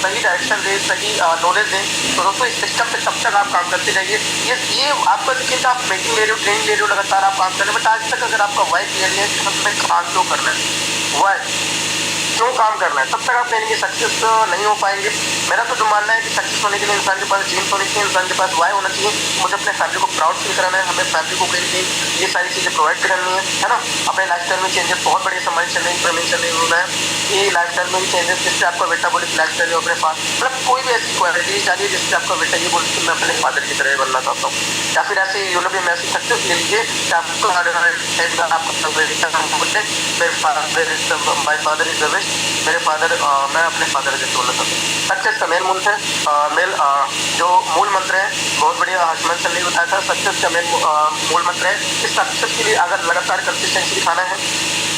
सही डायरेक्शन दे, सही नॉलेज दें। तो दोस्तों इस सिस्टम पे तब तक आप काम करते जाइए। ये आपका देखिए आप मीटिंग ले रहे हो, ट्रेनिंग ले रहे हो, लगातार आप काम कर रहे हो, बट आज तक अगर आपका वाई क्लियर नहीं है कि हमें काम क्यों करना है, वाई क्यों काम करना है, तब तक आप कहीं ना सक्सेस नहीं हो पाएंगे। मेरा तो जो मानना है कि सक्सेस होने के लिए इंसान के पास जीन्स होनी चाहिए, इंसान के पास वाई होना चाहिए। मुझे अपने फैमिली को प्राउड फील कराना है, हमें फैमिली को कहीं कहीं ये सारी चीज़ें प्रोवाइड करनी है ना। अपने लाइफस्टाइल में चेंजेस बहुत बड़े समाज चलने होना है, ये लाइफस्टाइल में भी चेंजेस जिससे आपका बेटा बोले लाइफस्टाइल में अपने पास मतलब कोई भी ऐसी क्वालिटी चाहिए जिससे आपका बेटा ये बोले कि मैं अपने फादर की तरह बनना चाहता हूँ, या फिर ऐसे यूनिवर्सिटी में ऐसी सक्सेस ले लीजिए कि आपको my father is the best, मेरे फादर मैं अपने फादर जैसे बोलना चाहता हूँ। सक्सेस का मेन मंत्र है, जो मूल मंत्र है, बहुत बढ़िया हर्षमन सर ने बताया था। सक्सेस का मेन मूल मंत्र है कि सक्सेस के लिए अगर लगातार कंसिस्टेंसी दिखाना है,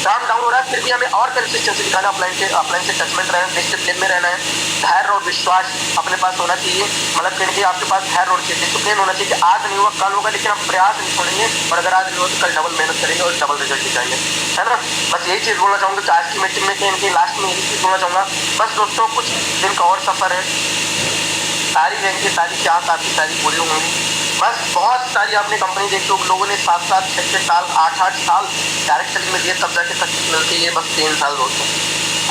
काम डाउन हो रहा है फिर भी हमें और कंसिस्टेंसी दिखाना, अपलाइन से टचमेंट रहना, डिसिप्लिन में रहना है, धैर्य और विश्वास अपने पास होना चाहिए। मतलब कहीं आपके पास धैर्य और डिसिप्लिन होना चाहिए कि आज नहीं हुआ कल होगा, लेकिन हम प्रयास नहीं छोड़ेंगे, और अगर आज नहीं हुआ तो कल डबल मेहनत करेंगे और डबल रिजल्ट दिखाएंगे, है ना। बस यही चीज़ बोलना चाहूँगा कि आज की मीटिंग में कहीं लास्ट में यही चीज़ बोलना चाहूँगा। बस दोस्तों कुछ दिन का और सफ़र है, सारी रहेंगी, सारी चाहत आपकी सारी पूरी होंगी। बस बहुत सारी आपने कंपनी देखी हो, लोगों ने 7-7, 6-6 साल, 8-8 साल डायरेक्ट सेलिंग में दिए, तब जाके सक्सेस मिलती है। बस 3 साल दोस्तों,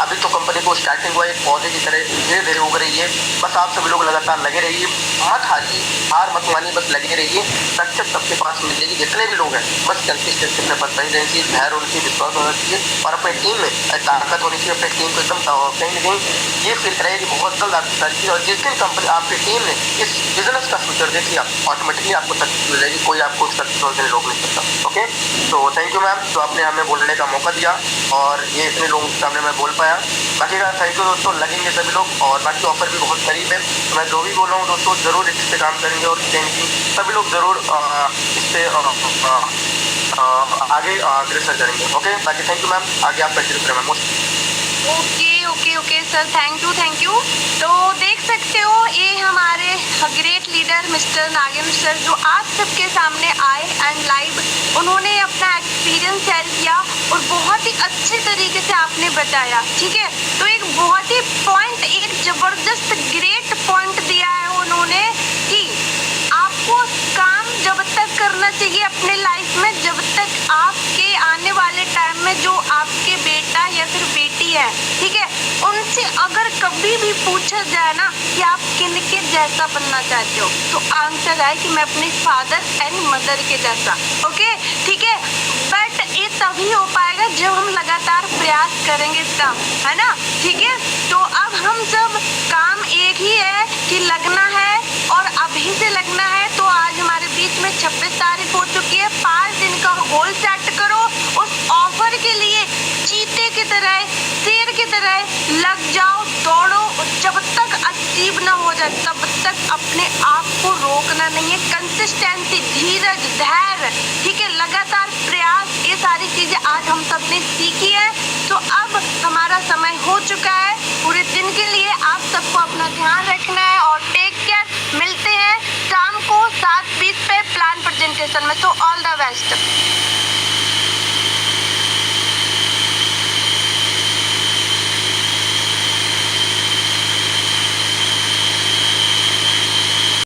अभी तो कंपनी को स्टार्टिंग हुआ एक पौधे की तरह धीरे धीरे उग रही है। बस आप सभी लोग लगातार लगे रहिए, मत हारिए, हार मत मानिए, बस लगे रहिए। सक्सेस सबके पास मिलेगी, जितने भी लोग हैं, बस कंसिस्टेंसी अपने पास सही रहनी चाहिए, धैर्य होनी चाहिए, विश्वास होना चाहिए, और अपनी टीम में ताकत होनी चाहिए। अपनी टीम को एकदम कहीं ना कहीं ये फील करेगी बहुत जल्द आपकी सारी चीज़, और जिस दिन कंपनी आपकी टीम ने इस बिजनेस का फ्यूचर देख लिया, ऑटोमेटिकली आपको सक्सेस मिल जाएगी, कोई आपको सक्सेस होने से रोक नहीं सकता। ओके, तो थैंक यू मैम, तो आपने हमें बोलने का मौका दिया और ये इतने लोगों के सामने मैं बोल पाया। बाकी का थैंक यू दोस्तों, लगेंगे सभी लोग, और बाकी ऑफर भी बहुत करीब है, तो मैं जो भी बोल रहा हूँ दोस्तों ज़रूर इस पे काम करेंगे, और सभी लोग ज़रूर इस पे आगे अग्रसर करेंगे। ओके, बाकी थैंक यू मैम, आगे आप कंटिन्यू करें ma'am. Okay sir, thank you. तो देख सकते हो ये हमारे great leader mister Nagendra sir जो आप सबके सामने आए एंड लाइव उन्होंने अपना एक्सपीरियंस शेयर किया और बहुत ही अच्छे तरीके से आपने बताया, ठीक है। तो एक बहुत ही पॉइंट, एक ज़बरदस्त ग्रेट पॉइंट दिया है उन्होंने कि आपको काम जब तक करना चाहिए अपने लाइफ में जब तक आपके आने वाले टाइम में जो आपके बेटा या फिर बेटी है, ठीक है, उनसे अगर कभी भी पूछा जाए ना कि आप किनके जैसा बनना चाहते हो, तो आंसर है कि मैं अपने फादर एंड मदर के जैसा। ओके, ठीक है, बट ये तभी हो पाएगा जब हम लगातार प्रयास करेंगे इसका, है ना, ठीक है। तो अब हम सब काम एक ही है कि लगना है, और अभी से लगना है। तो आज हमारे बीच में 26 तारीख हो चुकी है, 5 दिन का गोल सेट करो, उस ऑफर के लिए चीते की तरह, शेर की तरह लग जाओ, दौड़ो, जब तक अचीव ना हो जाए तब तक अपने आप को रोकना नहीं है। कंसिस्टेंसी, धीरज, धैर्य, ठीक है, लगातार प्रयास, ये सारी चीजें आज हम सब ने सीखी है। तो अब हमारा समय हो चुका है, पूरे दिन के लिए आप सबको अपना ध्यान रखना है और टेक केयर। मिलते हैं शाम को 7:20 पे प्लान प्रेजेंटेशन में, तो ऑल द बेस्ट।